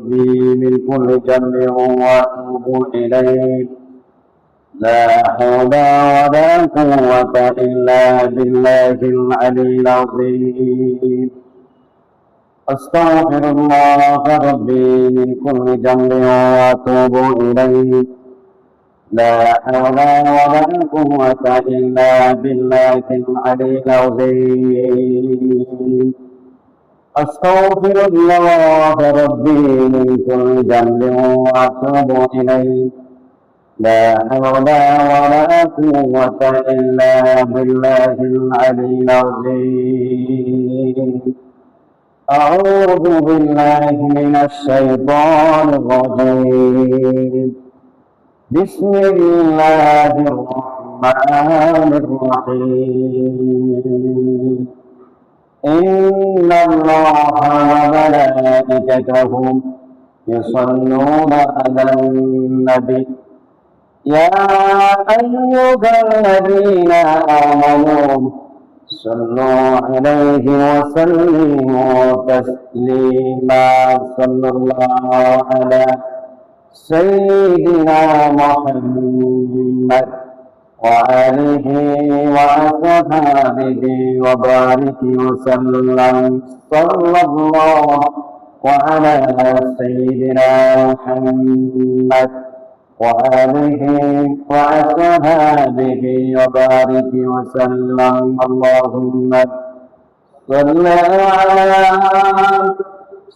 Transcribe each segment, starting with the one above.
ربي من كل ذنب وأتوب إليه لا حول ولا قوة إلا بالله العلي العظيم أستغفر الله ربي من كل ذنب وأتوب إليه لا حول ولا قوة إلا بالله العلي العظيم أستغفر الله ربي من كل ذنب وأتوب إليه لا حول ولا قوة إلا بالله العلي العظيم أعوذ بالله من الشيطان الرجيم بسم الله الرحمن الرحيم إن الله وملائكته يصلون على النبي يا أيها الذين آمنوا صلوا عليه وسلموا تسليما صلى الله على سيدنا محمد وآله وأصحابه وبارك وسلم صلى الله وعلى سيدنا محمد وآله وأصحابه وبارك وسلم اللهم صل على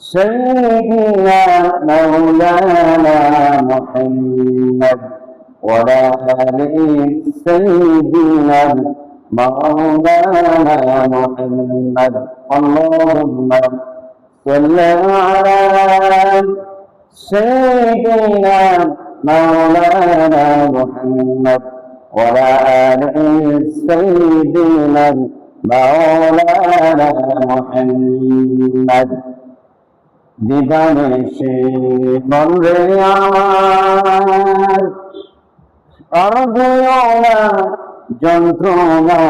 سيدنا مولانا محمد وعلى آل سيدنا مولانا محمد اللهم صل على سيدنا مولانا محمد وعلى آل سيدنا مولانا محمد দিবানিশি মনরে আমার আর না যন্ত্রণা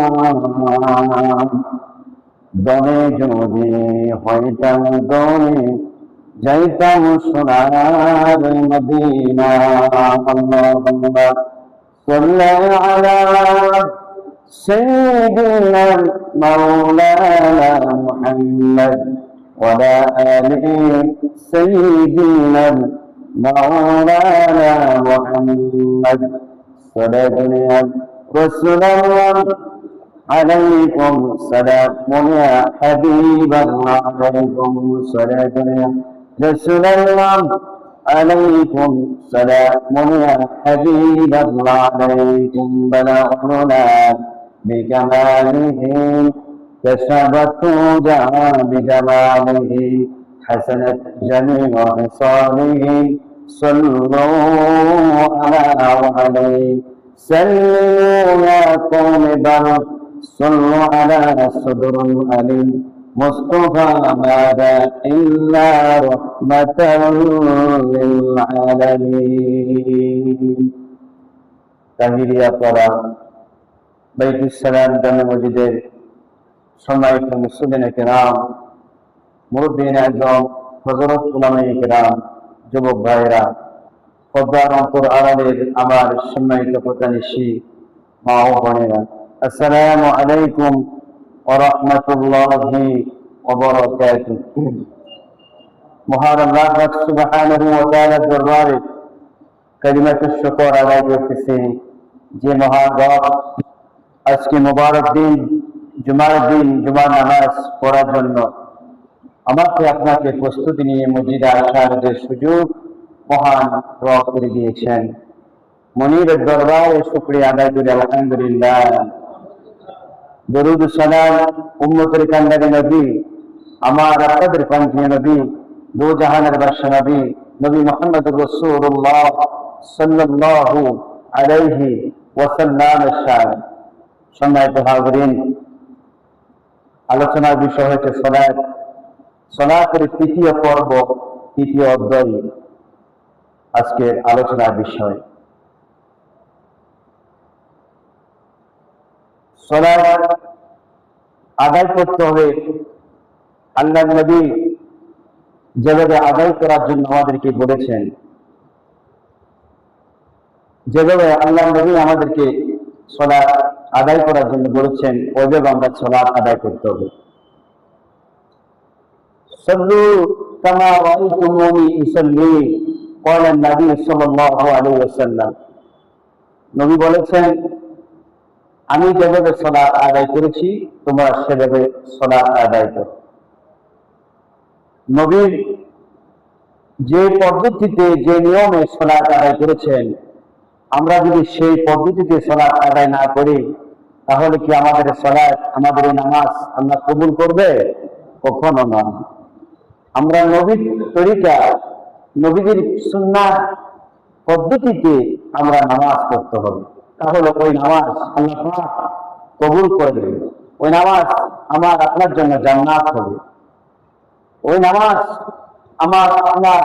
দমে যদি হইতাম দমে যাইতাম সোনার মদিনা আল্লাহুম্মা সাল্লি আলা সাইয়্যিদিনা মাওলানা মুহাম্মদ وعلى آل سيدنا مولانا محمد صلاة رسول الله عليكم سلام يا حبيب الله عليكم صلاة رسول الله عليكم سلام يا حبيب الله عليكم بلغنا بكماله كشفت جاء بجماله حسنت جميع خصاله صلوا عليه سلموا يا قوم بل صلوا على صدر أليم مصطفى ماذا إلا رحمة للعالمين تهيئة الطلاب بيت السلام دم مجدد সম্মানিত মুসলিম কিরাম মুরব্বিন আযম হযরত উলামায়ে কিরাম যুবক ভাইরা পর্দার অন্তর আড়ালের আমার সম্মানিত প্রতিনিধি মা ও বোনেরা আসসালামু আলাইকুম ওয়া রাহমাতুল্লাহি ওয়া বারাকাতুহু মহান আল্লাহ সুবহানাহু ওয়া তাআলার দরবারে কালিমাতুশ শুকর আদায় করতেছি যে মহান রব আজকে মুবারক দিন জুমার দিন জুমার নামাজ পড়ার জন্য আমাকে আপনাকে প্রস্তুতি নিয়ে মসজিদে আসার যে সুযোগ মহান রব করে দিয়েছেন মনিরের দরবারে শুকরিয়া আদায় করি আলহামদুলিল্লাহ দরুদ সালাম উম্মতের কান্ডারি নবী আমার আপনাদের প্রান্তীয় নবী দো জাহানের বাদশা নবী নবী মুহাম্মদুর রাসূলুল্লাহ সাল্লাল্লাহু আলাইহি ওয়াসাল্লাম সম্মানিত হাজিরিন আলোচনার বিষয় হচ্ছে সালাত সালাতের তৃতীয় পর্ব তৃতীয় অধ্যায় আজকের আলোচনার বিষয় সালাত আদায় করতে হবে আল্লাহর নবী যেভাবে আদায় করার জন্য আমাদেরকে বলেছেন, যেভাবে আল্লাহ নবী আমাদেরকে সালাত আদায় করার জন্য বলেছেন, ওইভাবে আমরা সালাত আদায় করতে হবে। সাল্লু কামা রাআইতুমুনি উসাল্লি, ক্বালা নবী সাল্লাল্লাহু আলাইহি ওয়াসাল্লাম। নবী বলেছেন, আমি যেভাবে সালাত আদায় করেছি তোমরা সেভাবে সালাত আদায় করো। নবীর যে পদ্ধতিতে, যে নিয়মে সালাত আদায় করেছেন, আমরা যদি সেই পদ্ধতিতে সালাত আদায় না করি, তাহলে কি আমাদের সালাত, আমাদের নামাজ আল্লাহ কবুল করবে? কখনো না। আমরা নবীর তরিকা, নবীদের সুন্নাহ পদ্ধতিতে আমরা নামাজ পড়তে হবে, তাহলে ওই নামাজ আল্লাহ পাক কবুল করবে। ওই নামাজ আমার আপনার জন্য জান্নাত হবে। ওই নামাজ আমার আপনার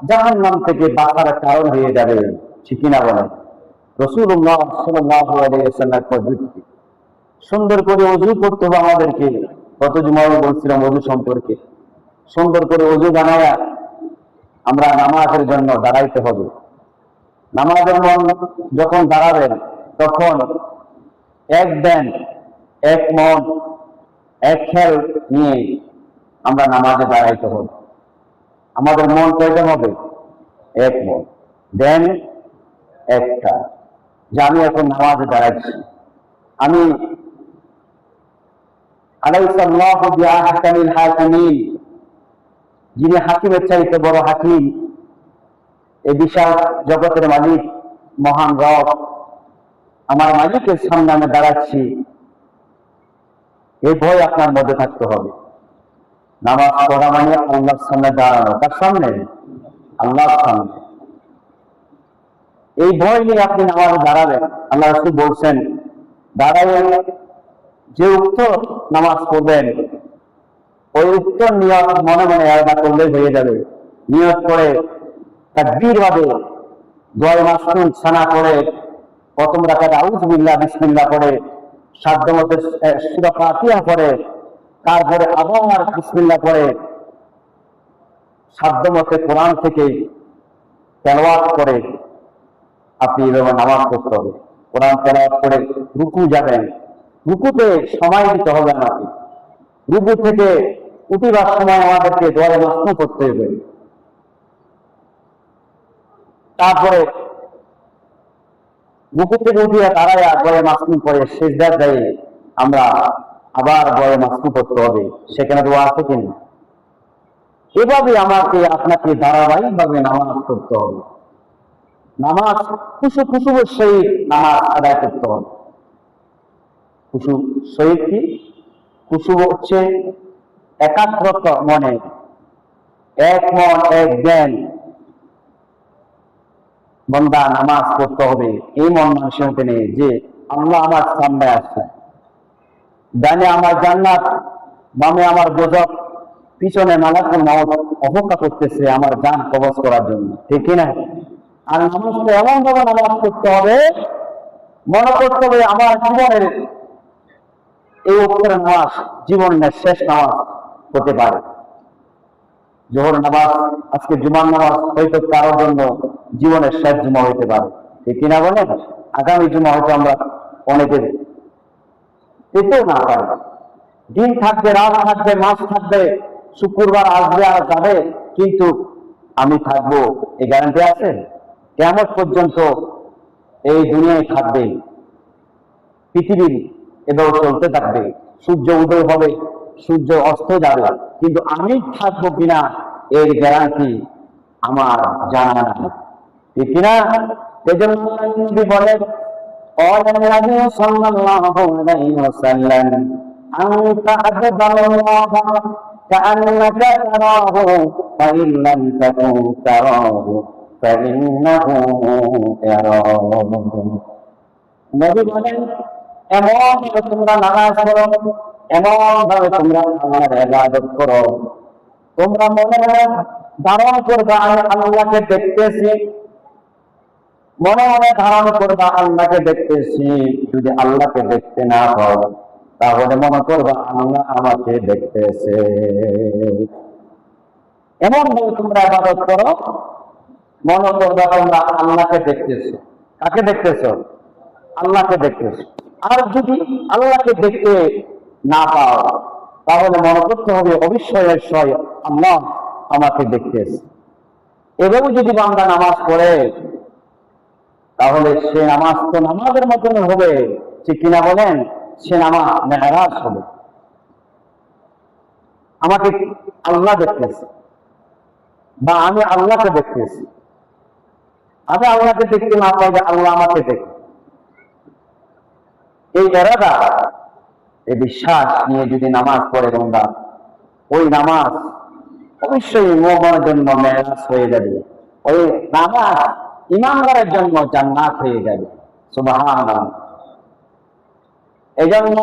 জাহান্নাম থেকে বাঁচার কারণ হয়ে যাবে, ঠিক কিনা বলেন? রাসূলুল্লাহ সাল্লাল্লাহু আলাইহি ওয়াসাল্লাম পদ্ধতি সুন্দর করে ওযু করতে হবে আমাদেরকে। গত জুমায় বলছিলাম ওযু সম্পর্কে। সুন্দর করে ওযু বানায়া আমরা নামাজের জন্য দাঁড়াইতে হবে। নামাজের মন যখন দাঁড়াবেন, তখন এক দেন, এক মন, এক খেয়াল নিয়ে আমরা নামাজে দাঁড়াইতে হবে। আমাদের মন কয়টা হবে? এক মন। দেন একটা, যে আমি এখন নামাজে দাঁড়াচ্ছি। আমি আলাইসাল্লাহু বিআহকামিল হাকিমিন, যিনি হাকিমের চাইতে বড় হাকিম, এই বিশাল জগতের মালিক, মহান রব, আমার মালিকের সামনে আমি দাঁড়াচ্ছি, এই ভয় আপনার মধ্যে থাকতে হবে। নামাজ পড়া মানে আল্লাহর সামনে দাঁড়ানো। তার সামনে? আল্লাহর সামনে। এই ভয় নিয়ে আপনি নামাজে দাঁড়াবেন। আল্লাহ রাসূল বলছেন, দাঁড়ায় যে উক্ত নামাজ পড়বেন, ওই উক্ত নিয়ত মনে মনে আলাদা করলেই হয়ে যাবে। নিয়ত করে তাকবীর বাদে দোয়া মাসনুন সানা করে, প্রথম রাকাতে আউযু বিল্লাহ বিসমিল্লাহ পড়ে, সাধ্যমতো সূরা ফাতিহা পড়ে, তারপরে আবার বিসমিল্লাহ পড়ে, সাধ্যমতো কোরআন থেকে তেলাওয়াত করে আপনি এভাবে নামাজ পড়তে হবে। কোরআন তেলাওয়াত করে রুকু যাবেন, রুকুতে সময় দিতে হবে আমাকে। রুকু থেকে উঠিবার সময় আমাদেরকে দোয়া মাসনুন করতে হবে। তারপরে রুকু থেকে উঠিয়া দাঁড়ায় দোয়া মাসনুন করে সিজদায় যাই আমরা আবার দোয়া মাসনুন করতে হবে। সেখানে দোয়া আছে কিনা? এভাবে আমাকে আপনাকে ধারাবাহিকভাবে নামাজ পড়তে হবে। নামাজ খুশুর সহিত নামাজ আদায় করতে হবে। খুশু সহিত কি? খুশু হচ্ছে একাগ্রত মনে, এক মন এক জ্ঞান বান্দা নামাজ পড়তে হবে। এই মন মানসিকতা নিয়ে যে আল্লাহ আমার সামনে আসছে, ডানে আমার জান্নাত, বামে আমার গজব, পিছনে মালাকুল মউত অপেক্ষা করতেছে আমার জান কবজ করার জন্য, ঠিক না? আর নামাজটা এমন ভাবে নামাজ করতে হবে, মনে করতে হবে আমার জীবনের এই উপরে নামাজ জীবনের শেষ নামাজ হতে পারে। জোহর নামাজ, আজকে জুমার নামাজ হয়তো কারোর জন্য জীবনের শেষ জুমা হইতে পারে, ঠিক কিনা বলেন? আগামী জুমা হয়তো আমরা অনেকের পেতেও না পারি। দিন থাকবে, রাত থাকবে, মাস থাকবে, শুক্রবার আসবে আর যাবে, কিন্তু আমি থাকবো এই গ্যারান্টি আছে? কিয়ামত পর্যন্ত এই দুনিয়ায় থাকবে, পৃথিবীর এভাবে চলতে থাকবে। সূর্য উদয় হবে, সূর্য অস্ত যাবে, কিন্তু আমি থাকবো কিনা এর গ্যারান্টি আমার জানা নাই, ঠিক কিনা? এই জন্য বলেন قال النبي صلى الله عليه وسلم أنت أحب الله كأنك تراه فإن لم تكن تراه فإنه يراك। নবী বলেন, এমন ভাবে তোমরা নামাজ পড়ো, এমন ভাবে তোমরা আল্লাহর ইবাদত করো, তোমরা মনে মনে ধারণ করবা আমি আল্লাহকে দেখতেছি, মনে মনে ধারণ করবা আল্লাহকে দেখতেছি। যদি আল্লাহকে দেখতে না পাও, তাহলে মনে করবা আল্লাহ আমাকে দেখতেছে। এমন ভাবে তোমরা ইবাদত করো মনে করবে তোমরা আল্লাহকে দেখতেছো। কাকে দেখতেছো? আল্লাহকে দেখতেছো। আর যদি আল্লাহকে দেখতে না পাও তাহলে মনে করতে হবে অবশ্যই আল্লাহ আমাকে দেখতেছে। এভাবে যদি বান্দা নামাজ পড়ে তাহলে সে নামাজ তো নামাজের মতন হবে, ঠিক কিনা বলেন? সে নামাজ মেরাজ হবে। আমাকে আল্লাহ দেখতেছে বা আমি আল্লাহকে দেখতেছি। আমি আল্লাহকে দেখতে না পাই যে আল্লাহ আমাকে দেখে, এই এরাদা, এই বিশ্বাস নিয়ে যদি নামাজ পড়ে তোমরা, ওই নামাজ অবশ্যই মুমিনের জন্য মেরাজ হয়ে যাবে। ওই নামাজ ঈমানদারের জন্য জান্নাত হয়ে যাবে। সুবহানাল্লাহ। এজন্য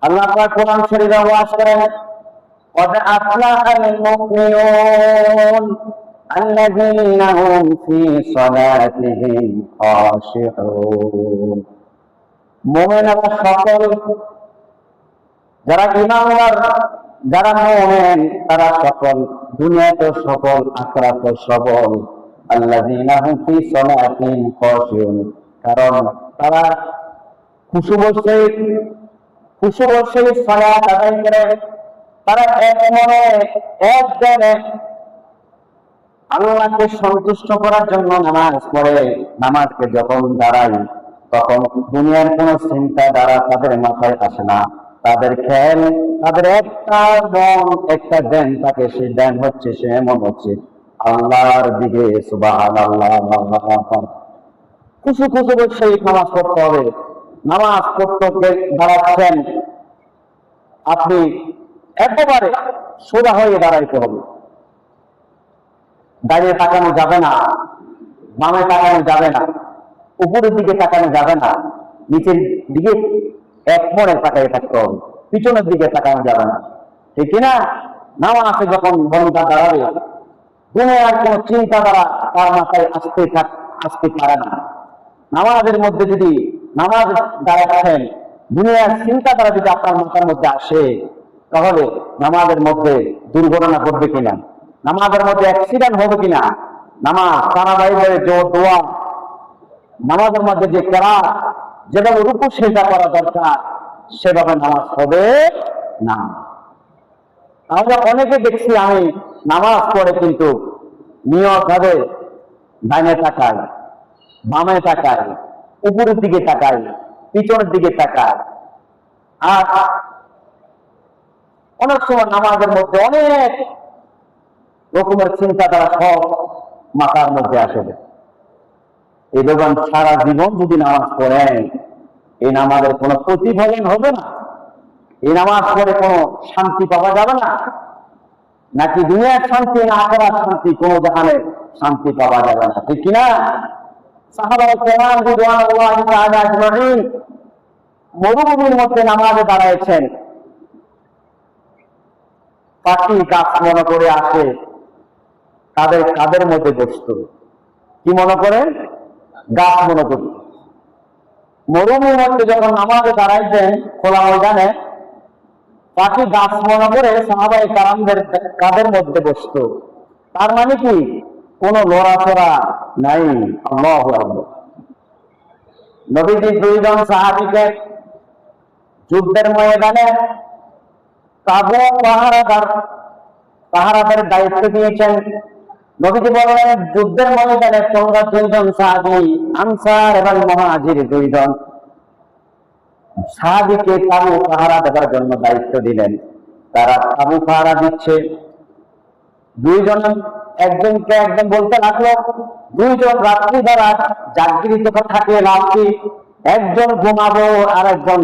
আল্লাহ পাক কোরআন শরীফে ওয়াজ করেন, قد أفلح المؤمنون الذين هم في صلاتهم خاشعون। মুমিনরা সকল, যারা ঈমানদার, যারা মুমিন তারা সকল, দুনিয়াতে সকল, আখিরাতে সবল। আল্লাযীনা হুম ফি সালাতিহিম খাশিউন, কারণ তারা খুশুর সহিত সালাত আদায় করে। তারা এক মনে এক জানে আল্লাহকে সন্তুষ্ট করার জন্য নামাজ পড়ে। নামাজকে যখন দাঁড়ায় তখন দুনিয়ার কোন চিন্তা দ্বারা তাদের মাথায় আসে না। তাদের খেয়াল, তাদের একটা মন, একটা ধ্যান থাকে। সেই ধ্যান হচ্ছে, সে মন হচ্ছে আল্লাহর দিকে। সুবহানাল্লাহ। খুশু সেই নামাজ পড়তে হবে। নামাজ পড়তে দাঁড়াচ্ছেন, আপনি একেবারে সোজা হয়ে দাঁড়াইতে হবে। দাঁড়িয়ে তাকানো যাবে না, বামে তাকানো যাবে না, উপরের দিকে তাকানো যাবে না, নিচের দিকে এক মনে তাকাই থাকতে হবে, পিছনের দিকে তাকানো যাবে না, ঠিক কিনা? নামাজে যখন বন্ধা দাঁড়াবে দুনিয়ার কোন চিন্তা দ্বারা তার মাথায় আসতে পারে না। নামাজের মধ্যে যদি নামাজ দাঁড়াচ্ছেন, দুনিয়ার চিন্তা দ্বারা যদি আপনার মাথার মধ্যে আসে তাহলে নামাজের মধ্যে দুর্ঘটনা ঘটবে কিনা, নামাজের মধ্যে অ্যাক্সিডেন্ট হবে কিনা, নামাজ তারাবাইয়ের যে দোয়া, নামাজের মধ্যে যে কেরাত, যেভাবে রুকু সেজদা করা দরকার সেভাবে নামাজ হবে না। আমরা অনেকে দেখছি, আমি নামাজ পড়ে কিন্তু নিয়ত ভাবে ডাইনে তাকায়, বামে তাকায়, উপরের দিকে তাকায়, পিছনের দিকে তাকায়। আর অনেক সময় নামাজের মধ্যে অনেক রকমের চিন্তাধারা সব মাথার মধ্যে আসবে। এই বেগম সারা জীবন যদি নামাজ পড়েন, এই নামাজের কোনো প্রতিফলন হবে না। এই নামাজ পড়ে কোনো শান্তি পাওয়া যাবে না। নাকি দুনিয়ার শান্তি না আখিরাতের শান্তি, কোনো জাহানের শান্তি পাওয়া যাবে না, ঠিক কিনা? সাহাবায়ে কেরাম রাদিয়াল্লাহু তাআলা আজমাইন মরুভূমির মধ্যে নামাজে দাঁড়াইছেন। পাখি গাছ মনে করে আসে, তাদের কাদের মধ্যে বসত। কি মনে করে? গাছ মনে করত। মরুভূমির মধ্যে যখন নামাজে দাঁড়াইছেন খোলা ময়দানে, পাখি গাছ মনে করে সাহাবায়ে কেরামদের কাদের মধ্যে বসত। তার মানে কি? কোন লড়াচড়া নাই। আল্লাহু আকবার। নবীজি দুইজন সাহাবীকে যুদ্ধের ময়দানে তাবু পাহারাদার দায়িত্ব দিয়েছেন। নবীজি বললেন, যুদ্ধের ময়দানে তোমরা দুইজন সাহাবী, আনসার এবং মুহাজির দুইজন সাহাবীকে তাবু পাহারা দেওয়ার জন্য দায়িত্ব দিলেন। তারা তাবু পাহারা দিচ্ছে। দুইজন একজনকে একজন বলতে লাগলো, দুইজন রাত্রি দ্বারা জাগৃত থাকে, রাত্রি একজন ঘুমাবো আর একজন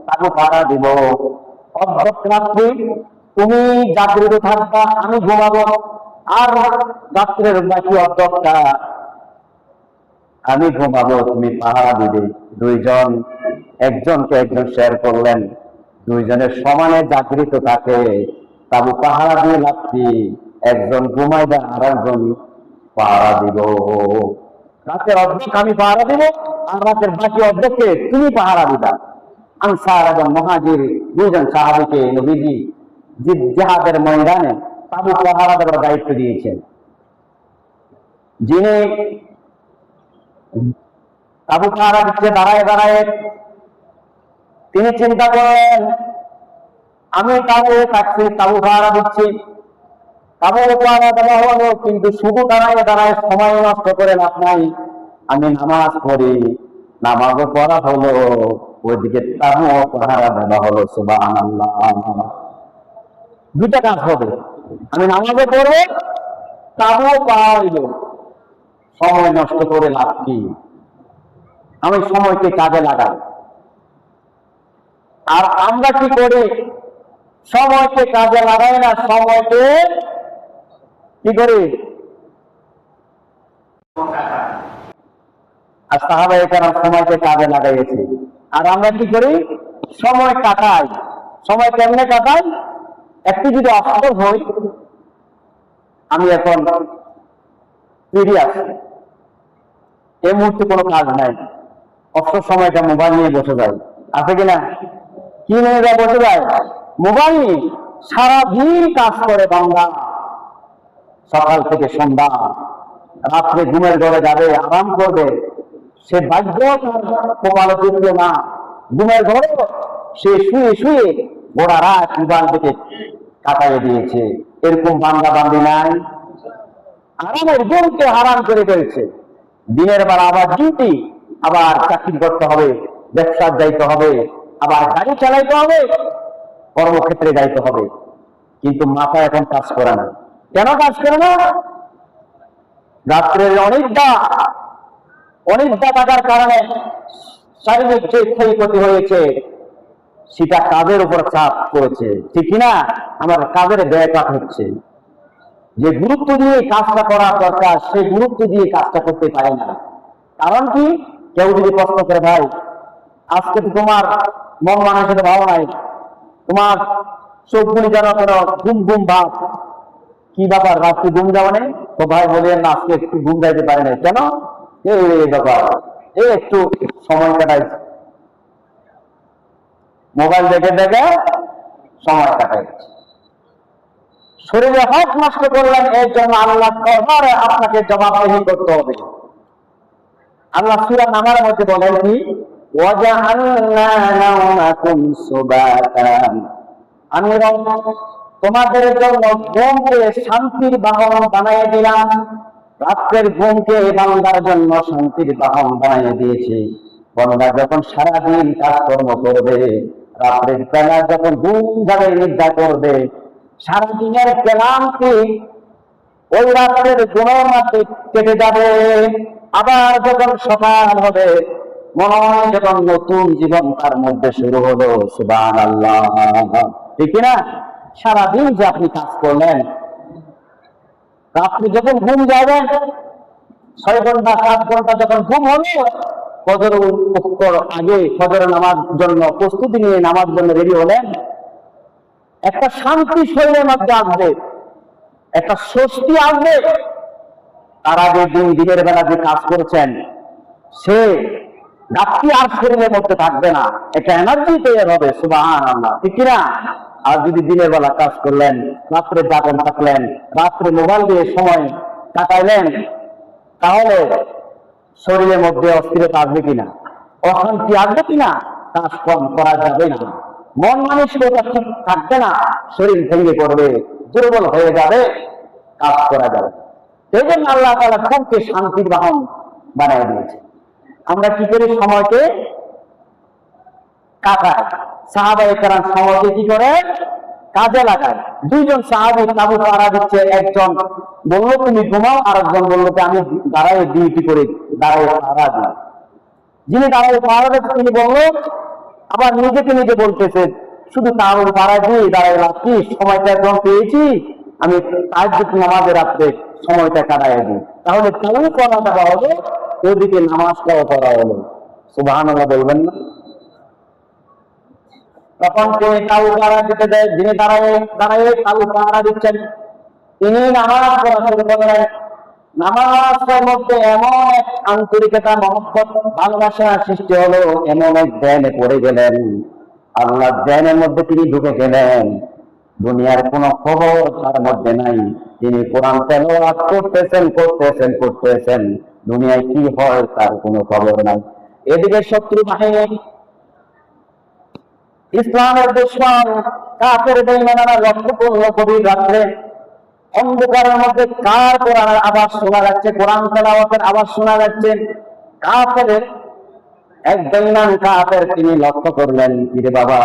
তাবু পাহারা দিব। অর্ধেক রাত্রি তুমি জাগৃত থাকবা, আমি ঘুমাবো, আর রাত্রের বাকি অর্ধেকটা আমি ঘুমাবো, তুমি পাহারা দিবে। দুইজন একজনকে একজন শেয়ার করলেন। দুইজনের সমানে জাগৃত থাকে, তাবু পাহারা দিয়ে রাত্রি একজন ঘুমাইবে আর একজন পাহারা দিব। রাতের অর্ধেক আমি পাহারা দিব আর রাতের বাকি অর্ধেককে তুমি পাহারা দিবা। আনসার এবং মুহাজির দুইজন সাহাবীকে নবীজি জিহাদের ময়দানে তাবু পাহারা দেওয়ার দায়িত্ব দিয়েছেন। যিনি তাবু পাহারা দিচ্ছে দাঁড়ায় দাঁড়ায়, তিনি চিন্তা করেন আমি তাবু থাকছি, তাবু পাহারা দিচ্ছি, তাবু পাহারা দেওয়া হলো, কিন্তু শুধু দাঁড়ায় দাঁড়ায় সময় নষ্ট করে লাভ নাই। আমি নামাজ পড়ি, নামাজও পড়া হলো, ওইদিকে তাবু পাহারা দেওয়া হলো। সুবহানাল্লাহ, দুইটা কাজ হবে, আমি নামাজও পড়বো, তাবুও পাহারা হইল। সময় নষ্ট করে লাভ কি? আমি সময়কে কাজে লাগাই। আর আমরা কি করি? সময়কে কাজে লাগাই না, সময়কে কি করি? আর সাহাবায়ে কেরাম সময়কে কাজে লাগাইছে, আর আমরা কি করি? সময় কাটাই। সময় কেমনে কাটাই? একটু যদি অসফল হই, আমি এখন ফিরে আসি, এই মুহূর্তে কোনো কাজ নাই, অবসর সময়টা মোবাইল নিয়ে বসে যায়, আছে কিনা? কি নিয়ে যায় বসে যায়? মোবাইল। সারাদিন কাজ করে বাংলা, সকাল থেকে সন্ধ্যা, রাত্রে ঘুমের ঘরে যাবে, আরাম করবে, সে ভাগ্য কপালে জুটবে না। ঘুমের ঘরে সে শুয়ে শুয়ে গোড়া রাত মোবাইল থেকে কাটাইয়ে দিয়েছে। এরকম বান্দা বান্দি নাই? আরামের ঘুমকে হারাম করে ফেলছে। দিনের বেলা আবার ডিউটি, আবার চাকরি করতে হবে, ব্যবসা যাইতে হবে, আবার গাড়ি চালাইতে হবে, কর্মক্ষেত্রে যাইতে হবে, কিন্তু মাথা এখন কাজ করে না। কেন কাজ করে না? রাত্রের অনেকটা থাকার কারণে শারীরিক যে ক্ষয়ক্ষতি হয়েছে, সেটা কাজের উপর চাপ করেছে, ঠিক কিনা? আমার কাজের ব্যয়পাত হচ্ছে। যে গুরুত্ব দিয়ে কাজটা করা দরকার, সেই গুরুত্ব দিয়ে কাজটা করতে পারে না। কারণ কি? কেউ যদি প্রশ্ন করে, ভাই আজকে তো তোমার মন মানুষের ভালো নাই, তোমার চোখগুলি যেন কোনো ঘুম ঘুম ভাব, কি ব্যাপার, রাত্রে ঘুম যাওয়া নেই? তো ভাই বলেন না, আজকে একটু ঘুম যাইতে পারে না। কেন? এই ব্যাপার, এই একটু সময় কাটাইছে, মোবাইল দেখে দেখে সময় কাটাইছে। শরীরে হক নষ্ট করলেন, এর জন্য আল্লাহ দরবারে আপনাকে জবাবদিহি করতে হবে। আল্লাহ সূরা নামের মধ্যে বলেন কি? ওয়াজআলনা নাওমাকুম সুবাতান, আমি তোমাদের জন্য ঘুমকে শান্তির বাহন বানিয়ে দিলাম। রাত্রের ঘুমকে বান্দার জন্য শান্তির বাহন বানিয়ে দিয়েছি। বান্দা যখন সারাদিন কাজকর্ম করবে, রাত্রের বেলা যখন ঘুম যাবে, নিদ্রা করবে, সারাদিনের ক্লান্তি ওই রাত্রের ঘুমের মধ্যে কেটে যাবে। আবার যখন সকাল হবে, মনে হয় যখন নতুন জীবন তার মধ্যে শুরু হলো। সুবহানাল্লাহ, ঠিক না? সারাদিন যে আপনি কাজ করলেন, রাত্রে যখন ঘুম যাবেন, 6 ঘন্টা 7 ঘন্টা যখন ঘুম হবে, ফজর আগে ফজরের নামাজ জন্য প্রস্তুতি নিয়ে নামাজ জন্য রেডি হলেন, একটা শান্তি শরীরের মধ্যে আসবে, একটা স্বস্তি আসবে। তার আগে দিনের বেলা যে কাজ করেছেন, সে রাত্রি আর শরীরের মধ্যে থাকবে না, একটা এনার্জি তৈরি হবে। সুবহানাল্লাহ, ঠিক না? আর যদি দিনের বেলা কাজ করলেন, রাত্রে জাগন থাকলেন, রাত্রে মোবাইল দিয়ে সময় কাটাইলেন, তাহলে শরীরের মধ্যে অস্থিরতা আসবে কিনা? অশান্তি আসবে কিনা? কাজ কম করা যাবে না, মন মানসিকতা ঠিক থাকবে না, শরীর ভেঙে পড়বে, দুর্বল হয়ে যাবে, কাজ করা যাবে। সেই জন্য আল্লাহ তাআলা ঘুমকে শান্তির বাহন বানিয়ে দিয়েছে। আমরা কি করি? সময়কে কাটাই। সাহাবায়ে কেরাম সময়কে কি করে? কাজে লাগায়। দুইজন সাহাবী তাবু পাহারা দিচ্ছে, একজন বলল তুমি ঘুমাও, আর একজন বলল আমি দাঁড়ায় ডিউটি করে দাঁড়ায় পাহারা দিই। যিনি দাঁড়ায় পাহারা দিচ্ছে তিনি বলল, আবার নিজেকে নিজে বলতেছে, শুধু তাবু পাহারা দিয়ে দাঁড়ায় লাভ কি? সময়টা একদম পেয়েছি, আমি তাহাজ্জুদ নামাজে রাত্রে সময়টা কাটাই দিই। তাহলে তাবু পড়া দেওয়া হবে, ওদিকে নামাজটাও পড়া হলো। সুবহানাল্লাহ বলবেন না? তখন তিনি তাবু পাহারা দিতে দেয়, যিনি দাঁড়ায় তাবু পাহারা দিচ্ছেন, তিনি নামাজ পড়া শুরু করলেন। নামাজের মধ্যে এমন এক আন্তরিকতা, মহব্বত, ভালোবাসা সৃষ্টি হলো, এমন এক ধ্যানে পড়ে গেলেন, আল্লাহ ধ্যানের মধ্যে তিনি ঢুকে গেলেন। দুনিয়ার কোনো খবর তার মধ্যে নাই। তিনি কোরআন তেলাওয়াত করতেছেন, দুনিয়ায় কি হয় তার কোনো খবর নাই। এদিকে শত্রু বাহিনী, ইসলামের দুশমন কাফের বেঈমানেরা লক্ষ্য করলো গভীর রাত্রে অন্ধকারের মধ্যে কার কোরআনের আওয়াজ শোনা যাচ্ছে, কোরআন তেলাওয়াতের আওয়াজ শোনা যাচ্ছে। কাফের এক বেঈমান কাফের তিনি লক্ষ্য করলেন, কিরে বাবা,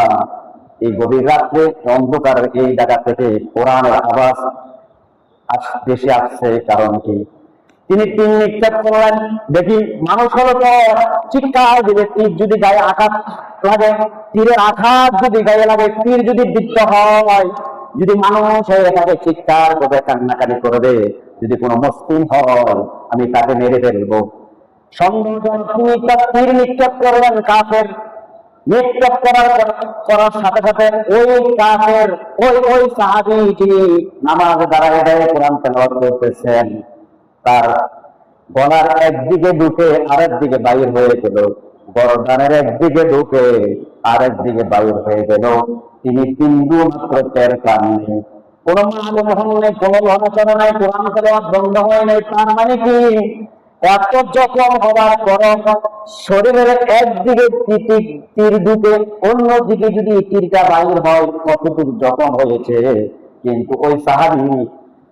এই গভীর রাত্রে অন্ধকারের এই জায়গা থেকে কোরআনের আওয়াজ দেশে আসছে, কারণ কি? তিনি তীর নিক্ষেপ করলেন। দেখি মানুষ হলো তো চিৎকার দিবে, তীর যদি গায়ে আঘাত লাগে, তীরের আঘাত যদি গায়ে লাগে, তীর যদি বিদ্ধ হয়, যদি মানুষ হয়ে থাকে চিৎকার করবে, কান্নাকাটি করবে। যদি কোনো মুসলিম হয় আমি তাকে মেরে ফেলবো। সন্দেহজনক তিনি তীর নিক্ষেপ করলেন। কাফের নিক্ষেপ করার সাথে সাথে ওই কাফের ওই সাহাবী যিনি নামাজ দাঁড়ায় দাঁড়িয়ে কোরআন তেলাওয়াত করতেছেন, তার গলার একদিকে ঢুকে আরেক দিকে বাইর হয়ে গেল, গরদানের একদিকে ঢুকে আরেক দিকে বাইর হয়ে গেল। তিনি বিন্দু মাত্র টের পাননি। কোন মালুম হল, কোন লড়াচড়া নাই, কোরআন তেলাওয়াত বন্ধ হয় নাই। তার মানে কি? এত জখম হওয়ার পর শরীরের একদিকে তীর ঢুকে অন্যদিকে যদি তীরটা বাইর হয়, কতটুকু জখম হয়েছে। কিন্তু ওই সাহাবী,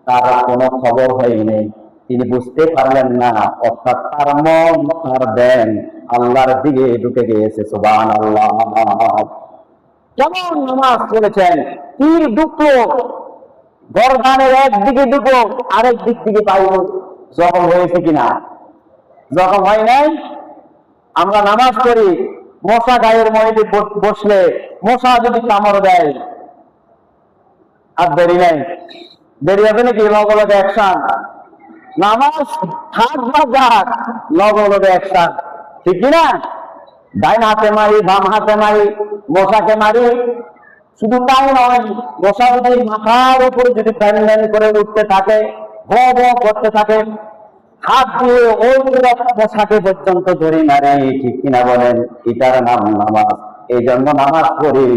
তার কোনো খবর হয়নি, তিনি বুঝতে পারলেন না। অর্থাৎ তার মন, তার ব্যান আল্লাহর দিকে ঢুকে গিয়েছে। সুবহানাল্লাহ। কেমন নামাজ পড়েছেন, তীর ঢুকলো গরদানের একদিকে ঢুকলো, আরেক দিক থেকে বাইর জখম হয়েছে কিনা? জখম হয় নাই। আমরা নামাজ পড়ি, মশা গায়ের মধ্যে বসলে মশা যদি কামড় দেয়, আর দেরি নাই, দেরি হবে নাকি? লগে অ্যাকশন। নামাজ থাক বা যাক, লগে অ্যাকশন, ঠিক কিনা? ডাইন হাতে মারি, বাম হাতে মারি, মশাকে মারি। শুধু তাই নয়, মশা যদি মাথার উপরে যদি প্যান্ডেন করে উঠতে থাকে, ভ ভ করতে থাকে, হাত দিয়ে ওই মশাকে পর্যন্ত ধরে মারে, ঠিক কিনা বলেন? এটার নাম নামাজ। এই জন্য নামাজ পড়ি,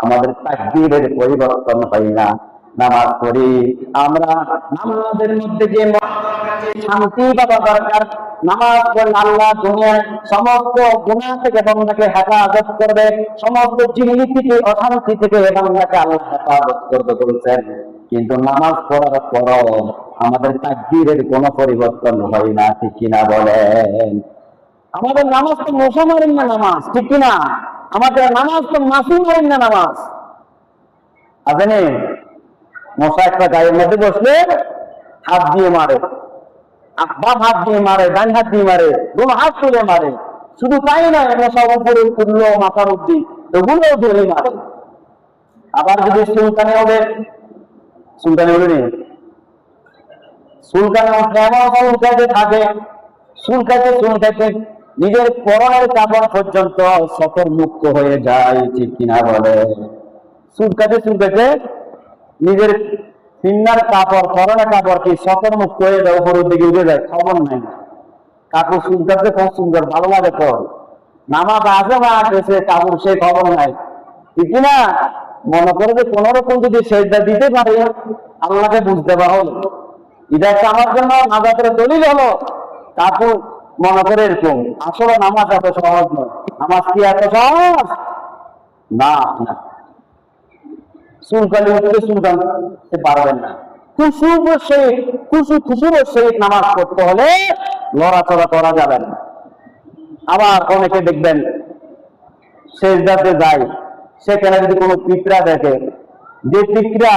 আমাদের তাকবীরের পরিবর্তন হয় না। নামাজ পড়ি আমরা, নামাজের মধ্যে যে শান্তি পাওয়া দরকার, নামাজ পড়লে আল্লাহ দুনিয়ার সমস্ত গুনাহ থেকে বান্দাকে হেফাজত করবে, সমস্ত জিনিস থেকে, অশান্তি থেকে বান্দাকে আল্লাহ হেফাজত করবে বলছেন। কিন্তু নামাজ পড়ার পর আমাদের তাকবীরের কোনো পরিবর্তন হয় না, ঠিক কিনা বলেন? আমাদের নামাজ তো মশা মারেন না নামাজ, ঠিক কিনা? আমাদের নামাজ তো মাসি মারেন না নামাজ। আসেনি? মশা একটা গায়ের মধ্যে বসলে হাত দিয়ে মারে, বাম হাত দিয়ে মারে, ডান হাত দিয়ে মারে, দুটো হাত তুলে মারে। শুধু তাই নয়, মশা উপরে উঠলো মাথার অব্দি, ওগুলোও ধরে মারে। আবার যদি সুলতানি হবে, সুলতানি হলে চুলকানি এমন চুলকাতে থাকে, চুলকাতে নিজের পরনের কাপড় পর্যন্ত সতর মুক্ত হয়ে যায়, ঠিক কিনা বলে? চুলকাতে নিজের পিন্নার কাপড়, পরনের কাপড় কি সতর মুক্ত হয়ে যায়, উপরের দিকে উঠে যায়, খবর নাই। কাপড় চুলকাতে খুব সুন্দর, ভালো লাগে। তো নামাজ আসে না আসে কাপড়, সে খবর নাই, ঠিক কিনা? মনে করে যে কোন রকম যদি সেজদা দিতে পারে, আল্লাহকে বুঝতে পারো, এটা একটা আমার জন্য নাজাতের দলিল হলো। তারপর মনে করে এরকম, আসলে নামাজ এত সহজ নয়। নামাজ কি এত সহজ? না। চুলকানি উঠতে চুলকানতে পারবেন না। খুশুর সহিত নামাজ পড়তে হলে লড়াচড়া করা যাবে না। আবার অনেকে দেখবেন সেজদাতে যায়, সেখানে যদি কোনো পিঁপড়া দেখে, যে পিঁপড়া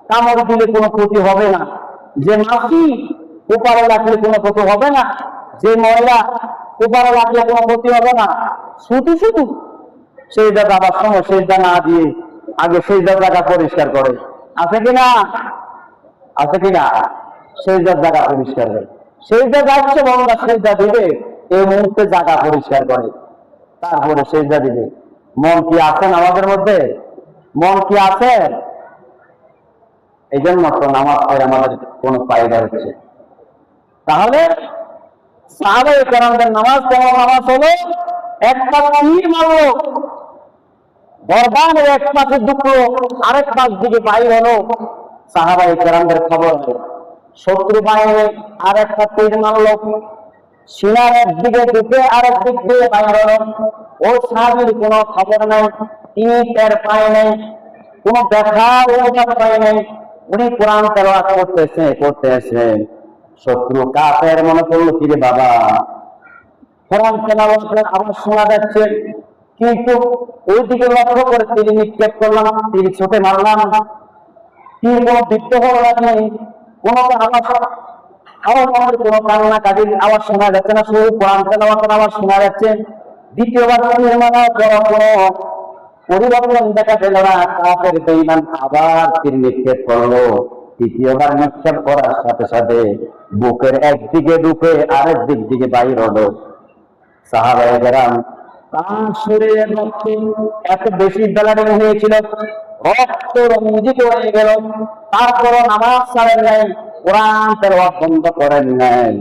কামড় দিলে কোনো ক্ষতি হবে না, যে মাছি উপরে রাখলে কোনো ক্ষতি হবে না, যে ময়লা উপরে রাখলে কোনো ক্ষতি হবে না, শুধু সেজদা আবার সময় সেজদা না দিয়ে আগে সেজদার জায়গা পরিষ্কার করে। আছে কিনা? আছে কিনা? সেজদার জায়গা পরিষ্কার করে, সেজদা যাচ্ছে বন্ধা সেজদা দিবে, এই মুহূর্তে জায়গা পরিষ্কার করে, তারপরে সেজদা দিবে। মন কি আছেন আমাদের মধ্যে? মন কি আছে? এই জন্য তো নামাজ পড়ে আমাদের কোনো ফায়দা হচ্ছে। তাহলে সাহাবায়ে কেরামদের নামাজ কেমন নামাজ হলো? একটা তীর মারলো গর্দানের এক পাশে ঢুকলো, আরেক পাশ দিকে বাইর হলো। সাহাবায়ে কেরামদের খবর, শত্রু বাহিনী আর একটা তীর মারলো, সিনার একদিকে ঢুকে আরেক দিক দিয়ে বাইর হলো। ওই সাহাবীর কোনো খবর নাই, তিনি টের পায় নাই, কোনো দেখার অনুভব পায় নাই। উনি কোরআন তেলাওয়াত করতেছে। শত্রু কাফের মনে করলো, কিরে বাবা, কোরআন তেলাওয়াতের আওয়াজ শোনা যাচ্ছে, কিন্তু ওইদিকে লক্ষ্য করে তীর নিক্ষেপ করলাম, তীর ছুটে মারলাম, তীর কোনো বিদ্রোহ নেই, কোনো আওয়াজ, আমার কোনো কান্না কাজের আওয়াজ শোনা যাচ্ছে না, শুধু কোরআন তেলাওয়াতের আওয়াজ শোনা যাচ্ছে। দ্বিতীয়বার তীর মারার পর কোনো পরিবর্তন দেখা গেল না, কাফের বেঈমান আবার তীর নিক্ষেপ করলো। তৃতীয়বার নিক্ষেপ করার সাথে সাথে বুকের একদিকে ঢুকে আরেক দিক দিকে বাইর হলো। সাহাবায়ে কেরাম তার শরীরের রক্ত এত বেশি ব্লাডিং হয়েছিল, রক্ত রঞ্জিত হয়ে গেল, তারপরও নামাজ ছাড়েন নাই, কোরআন তেলাওয়াত বন্ধ করেন নাই।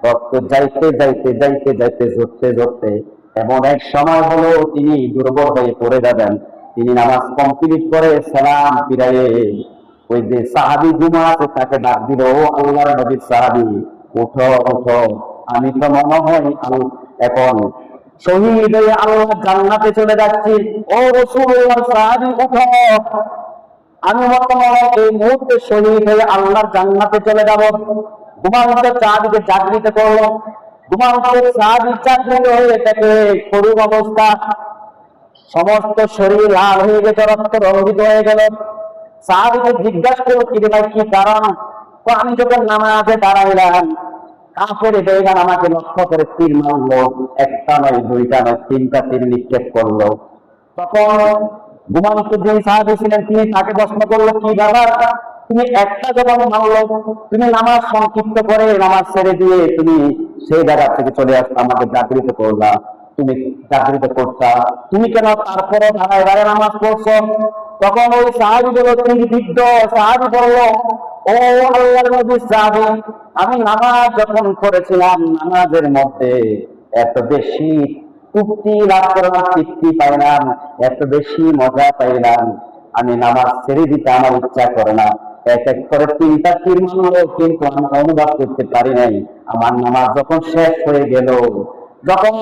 রক্ত যাইতে যাইতে যাইতে যাইতে ঝরতে ঝরতে এমন এক সময় হলো তিনি দুর্বল হয়ে পড়ে যাবেন। তিনি নামাজ কমপ্লিট করে সালাম ফিরাইয়ে ওই যে সাহাবী গুমা আছে তাকে ডাক দিল, ও আল্লাহর নবীর সাহাবী, উঠো উঠো, আমি তো মনে হয় এখন শহীদ হয়ে আল্লাহ জান্নাতে চলে যাচ্ছি। ও রাসূলুল্লাহ সাহাবী, উঠো, আমি বর্তমানে এই মুহূর্তে শহীদ হয়ে আল্লাহর জান্নাতে চলে যাব। ঘুমান্ত সাহাবীকে জাগৃত করলো। ঘুমান্ত সাহাবী জাগৃত হয়ে তাকে করুণ অবস্থা, সমস্ত শরীর লাল হয়ে গেছে, রক্ত রঞ্জিত হয়ে গেল। সাহাবীকে জিজ্ঞাসা করলো, কি রে ভাই, কি কারণ? আমি যখন নামাজে দাঁড়াইলাম, কাফের বেঈমান আমাকে লক্ষ্য করে তীর মারলো, একটা নয়, দুইটা নয়, তিনটা তীর নিক্ষেপ করলো। তখন ঘুমান্ত যে সাহাবী ছিলেন তিনি তাকে প্রশ্ন করলো, কি ব্যাপার, তুমি একটা যখন মারলো, তুমি নামাজ সংক্ষিপ্ত করে নামাজ ছেড়ে দিয়ে তুমি সেই জায়গা থেকে চলে আসতে আমাকে জাগৃত করলা, তুমি জাগৃত করতা, তুমি কেন তারপরে ধারায় ধারে নামাজ পড়ছো? তখন ওই সাহাবী বলল, তিনি বৃদ্ধ সাহাবী বলল, ও আল্লাহর নবীর সাহাবী, আমি নামাজ যখন করেছিলাম, নামাজের মধ্যে এত বেশি তৃপ্তি লাভ করলাম, তৃপ্তি পাইলাম, এত বেশি মজা পাইলাম, আমি নামাজ ছেড়ে দিতে আমার ইচ্ছা করে না। এক এক করে তিনটা তীর মারলো, কিন্তু আমি অনুভব করতে পারি নাই। আমার নামাজ যখন শেষ হয়ে গেল, যখন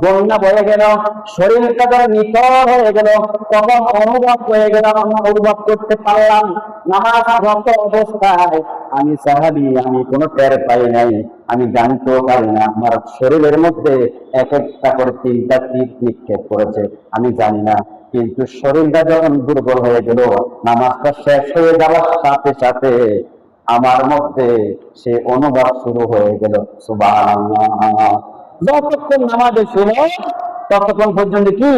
বন্যা বয়ে গেল, শরীরটা যখন নিথর হয়ে গেল, তখন অনুভব হয়ে গেল, অনুভব করতে পারলাম নামাজরত অবস্থায় আমি সাহাবী, আমি কোনো টের পাই নাই, আমি জানতেও পারি না আমার শরীরের মধ্যে এক একটা করে তিনটা তীর নিক্ষেপ করেছে, আমি জানি না। কিন্তু শরীরটা যখন দুর্বল হয়ে গেল, নামাজটা শেষ হয়ে যাওয়ার সাথে সাথে আমার মধ্যে সে অনুভব শুরু হয়ে গেল। সুবহানাল্লাহ। যতক্ষণ নামাজে ছিল ততক্ষণ পর্যন্ত কি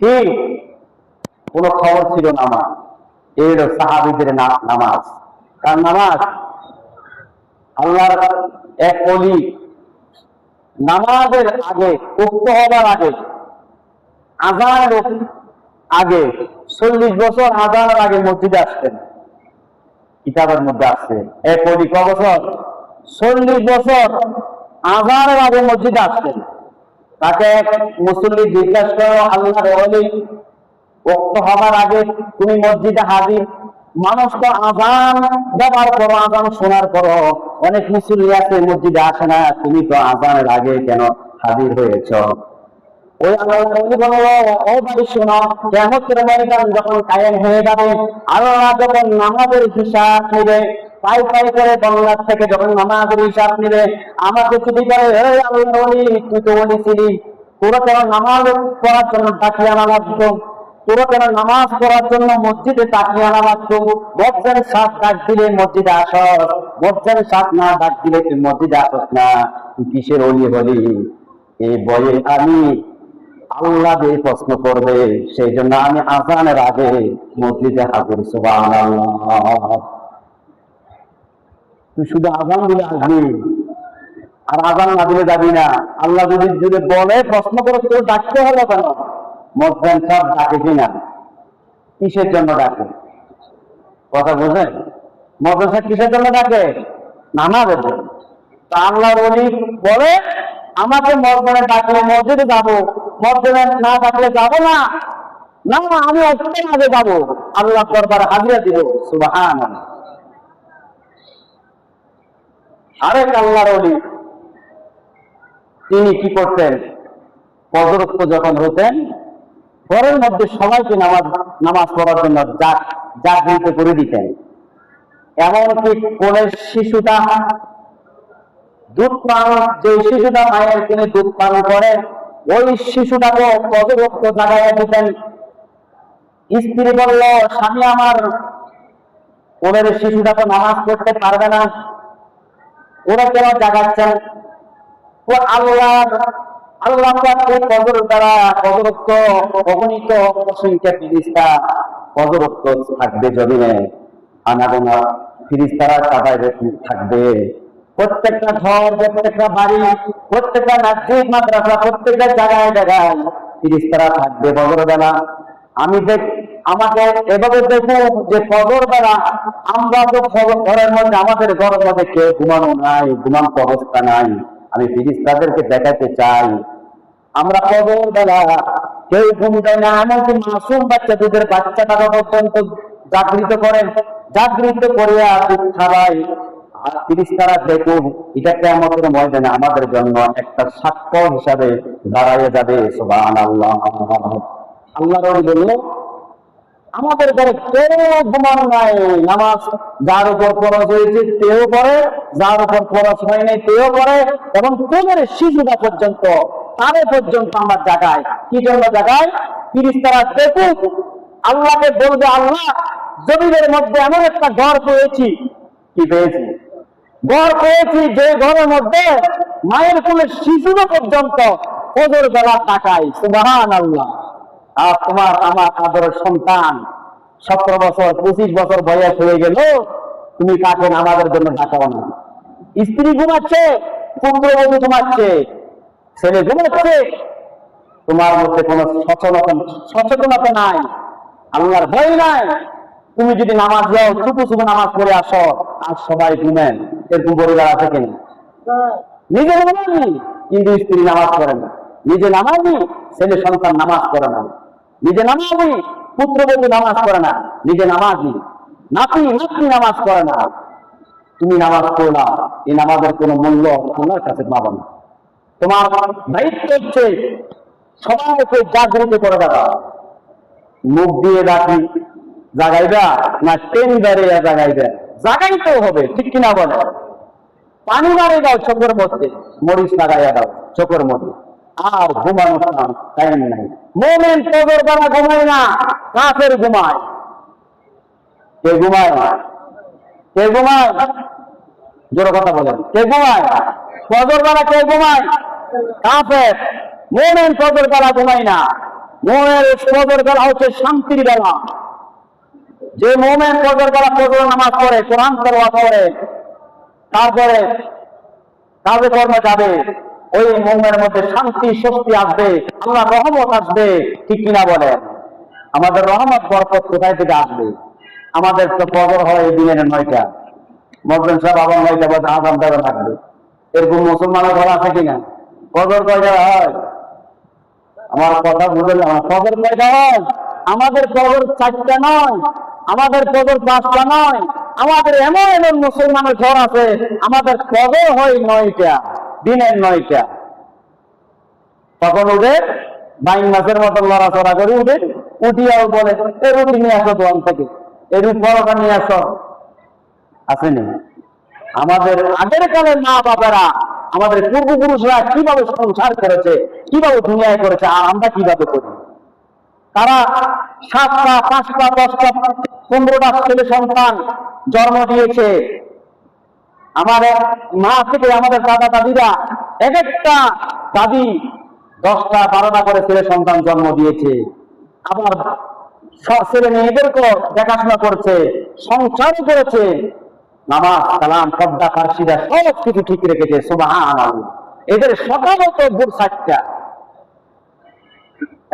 কি কোন খবর ছিল না আমার। এই হলো সাহাবীদের নামাজ। কার নামাজ? আল্লাহর এক ওলি নামাজের আগে, উক্ত হবার আগে, আযানের আগে 40 বছর আযানের আগে মসজিদে আসতেন। কিতাবের মধ্যে আছে এক ওলি ক বছর? 40 বছর আযানের আগে মসজিদে আসতেন। তাকে এক মুসল্লি জিজ্ঞাসা করলো, আল্লাহর ওলি, ওয়াক্ত হবার আগে তুমি মসজিদে হাজির, মানুষ তো আযান দেওয়ার পর, আযান শোনার পর অনেক মুসল্লি আছে মসজিদে আসে না, তুমি তো আযানের আগে কেন হাজির হয়েছ? ওই আল্লাহর ওলি বলল, ও ভাই শোনো, কিয়ামতের ময়দান যখন কায়েম হয়ে যাবে, আল্লাহ যখন নামাজের হিসাব নেবে, পাই পাই করে বাংলার থেকে যখন নামাজের হিসাব নেবে, আমাকে ছুটি করে, এই আল্লাহর ওলি, তুই তো ওলি ছিলি, তোরা কেন নামাজ পড়ার জন্য তাকিয়ে আনা লাগতো, তোরা কেন নামাজ পড়ার জন্য মসজিদে তাকিয়ে আনা লাগতো, মসজিদের সাথ ডাক দিলে মসজিদে আসস, মসজিদের সাথ না ডাক দিলে তুই মসজিদে আসস না, তুই কিসের ওলি হলি? এই বয়ে আমি আল্লাহ যে প্রশ্ন করবে, সেই জন্য আমি আযানের আগে মসজিদে হাজির। সুবহানাল্লাহ। তুই শুধু আযান দিলে আসবি, আর আযান না দিলে যাবি না। আল্লাহ যদি যদি বলে, প্রশ্ন করে, তোর ডাকতে হলো কেন? মুয়াজ্জিন সব ডাকে কিনা? কিসের জন্য ডাকে? কথা বোঝেন? মুয়াজ্জিন সাহেব কিসের জন্য ডাকে? নামাজের জন্য। তা আল্লাহর ওলি বলে, আমাকে মুয়াজ্জিনে ডাকলে মসজিদে যাবো, মসজিদে না ডাকলে যাবো না। না আমি অত্যন্ত আগে যাবো, আল্লাহ দরবারে হাজিরা দিব। সুবহানাল্লাহ। আরেক আল্লাহর ওলি, তিনি কি করতেন? ফজর যখন হতেন, ঘরের মধ্যে সবাইকে নামাজ পড়ার জন্য জাগৃত করে দিতেন। এমনকি কোলের শিশুটা দুধ পান, যে শিশুটা মায়ের কিনে দুধ পান করে, ওই শিশুটাকে ফজর জাগাইয়া দিতেন। স্ত্রী বলল, স্বামী আমার, কোলের শিশুটা তো নামাজ পড়তে পারবে না, ওরা কেন জাগাচ্ছেন? ও আল্লাহ ফজর দ্বারা ফজরত্ব অগণিত অসংখ্য ফিরিস্তা ফজরত্ব থাকবে জমিনে, আনাগোনা ফিরিস্তারা সবাই থাকবে। প্রত্যেকটা ঘর, প্রত্যেকটা বাড়ি, প্রত্যেকটা মসজিদ মাদ্রাসা, প্রত্যেকটা জায়গায় জায়গায় ফিরিস্তারা থাকবে ফজর বেলা। আমাকে এভাবে দেখো যে ফজর বেলা আমরা তো ঘরের মধ্যে, আমাদের ঘরের মধ্যে কেউ ঘুমানো নাই, ঘুমান্ত অবস্থা নাই। আমি ফিরিস্তাদেরকে দেখাতে চাই আমরা ফজর বেলা কেউ ঘুম দেয় না, এমনকি মাসুম বাচ্চাদের বাচ্চাটা পর্যন্ত জাগৃত করেন, জাগৃত করিয়া দুধ খাওয়াই। আর ফিরিস্তারা দেখুন, এটা কিয়ামতের ময়দানে আমাদের জন্য একটা সাক্ষ্য হিসাবে দাঁড়াইয়া যাবে। সুবহানাল্লাহ। আল্লাহর ওলি বলল, আমাদের ঘরে কেউ ঘুমানো নাই, নামাজ যার উপর ফরজ হয়েছে তেও পড়ে, যার উপর ফরজ হয় নাই তেও পড়ে, এবং কোলের শিশুটা পর্যন্ত, তারে পর্যন্ত আমরা জাগাই। কি জন্য জাগাই? ফিরিস্তারা দেখুক, আল্লাহকে বলবে, আল্লাহ জমিনের মধ্যে এমন একটা ঘর পেয়েছি। কি পেয়েছি? ঘর পেয়েছি যে ঘরের মধ্যে মায়ের কোলের শিশুটা পর্যন্ত ফজর বেলা তাকায়। সুবহানাল্লাহ। আর তোমার আমার আদরের সন্তান 17 বছর 25 বছর বয়স হয়ে গেল, তুমি কাকে নামাজের জন্য ডাকাও না? স্ত্রী ঘুমাচ্ছে, পুত্রবধূ ঘুমাচ্ছে, ছেলে ঘুমাচ্ছে, তোমার মধ্যে কোনো সচেতনতা নাই, আল্লাহর ভয় নাই। তুমি যদি নামাজ যাও, চুপু চুপু নামাজ পড়ে আসো, আর সবাই ঘুমেন, এরকম পরিবার আছে কিনা? নিজে নামাজি কিন্তু স্ত্রী নামাজ পড়ে না, নিজে নামাজি ছেলে সন্তান নামাজ পড়ে না, নিজে নামাজি পুত্রবধূ নামাজ পড়ে না, নিজে নামাজি নাতি নাতনি নামাজ পড়ে না। তুমি নামাজ পড়লা, এই নামাজের কোনো মূল্য আল্লাহর কাছে পাবো না। তোমার দায়িত্ব হচ্ছে সবাইকে জাগৃত করে দেওয়া। মুখ দিয়ে ডাকি জাগাইবা না টেন দাঁড়িয়ে জাগাইবে? জাগাইতেও হবে, ঠিক কিনা বলে? পানি মারে দাও চোখের মধ্যে, মরিচ লাগাইয়া দাও চোখের মধ্যে, আর ঘুমানো টাইম নাই। মোমেন ফজর বেলা ঘুমায় না, কাফের ঘুমায়। কে ঘুমায়? কে ঘুমায়? জোরে কথা বলেন, কে ঘুমায়? ফজর বেলা কে ঘুমায়? কাফের। মোমেন ফজর বেলা ঘুমায় না। মোমের ফজর বেলা হচ্ছে শান্তির বেলা। যে মোমেন ফজর বেলা ফজর নামাজ পড়ে, কোরআন তেলাওয়াত করে, তারপরে কাজে কর্মে যাবে, ওই মোমের মধ্যে শান্তি স্বস্তি আসবে, আল্লাহ রহমত আসবে। ঠিক কিনা বলেন? আমাদের রহমত বরকত কোথায় থেকে আসবে? আমাদের তো ফজর হয় দিনের 9টা, মসজিদ সাহেব আবার 9টা বাজে আযান দেওয়া থাকবে। এরকম মুসলমানের ঘর আছে কিনা? ফজর কয়টা হয়? আমার কথা বুঝলেন? ফজর কয়টা হয়? আমাদের ফজর 4টা নয়, আমাদের ফজর 5টা নয়, আমাদের এমন এমন মুসলমানের ঘর আছে আমাদের ফজর হয় 9টা, দিনের 9টা। তখন উঠে বাইন মাসের মতো লড়াচড়া করে উঠে, উঠিয়াও বলে এই রুটি নিয়ে আসো দোকান থেকে, এই রুটি পরোটা নিয়ে আসো। আসেনি? আমাদের আগের কালের মা বাবারা, আমাদের পূর্বপুরুষরা কিভাবে সংসার করেছে, কিভাবে দুনিয়ায় করেছে, আর আমরা কিভাবে করি? তারা 7টা 5টা 10টা 15টা ছেলে সন্তান জন্ম দিয়েছে। আমাদের মা থেকে আমাদের দাদা দাদিরা, এক একটা দাদি 10টা 12টা করে ছেলে সন্তান জন্ম দিয়েছে। আবার ছেলে মেয়েদেরকে দেখাশোনা করছে, সংসার করেছে, নামাজ কালাম পর্দা ফার্সিদা সব কিছু ঠিক রেখেছে। সুবহানাল্লাহ। এদের সকালত ভোর 7টা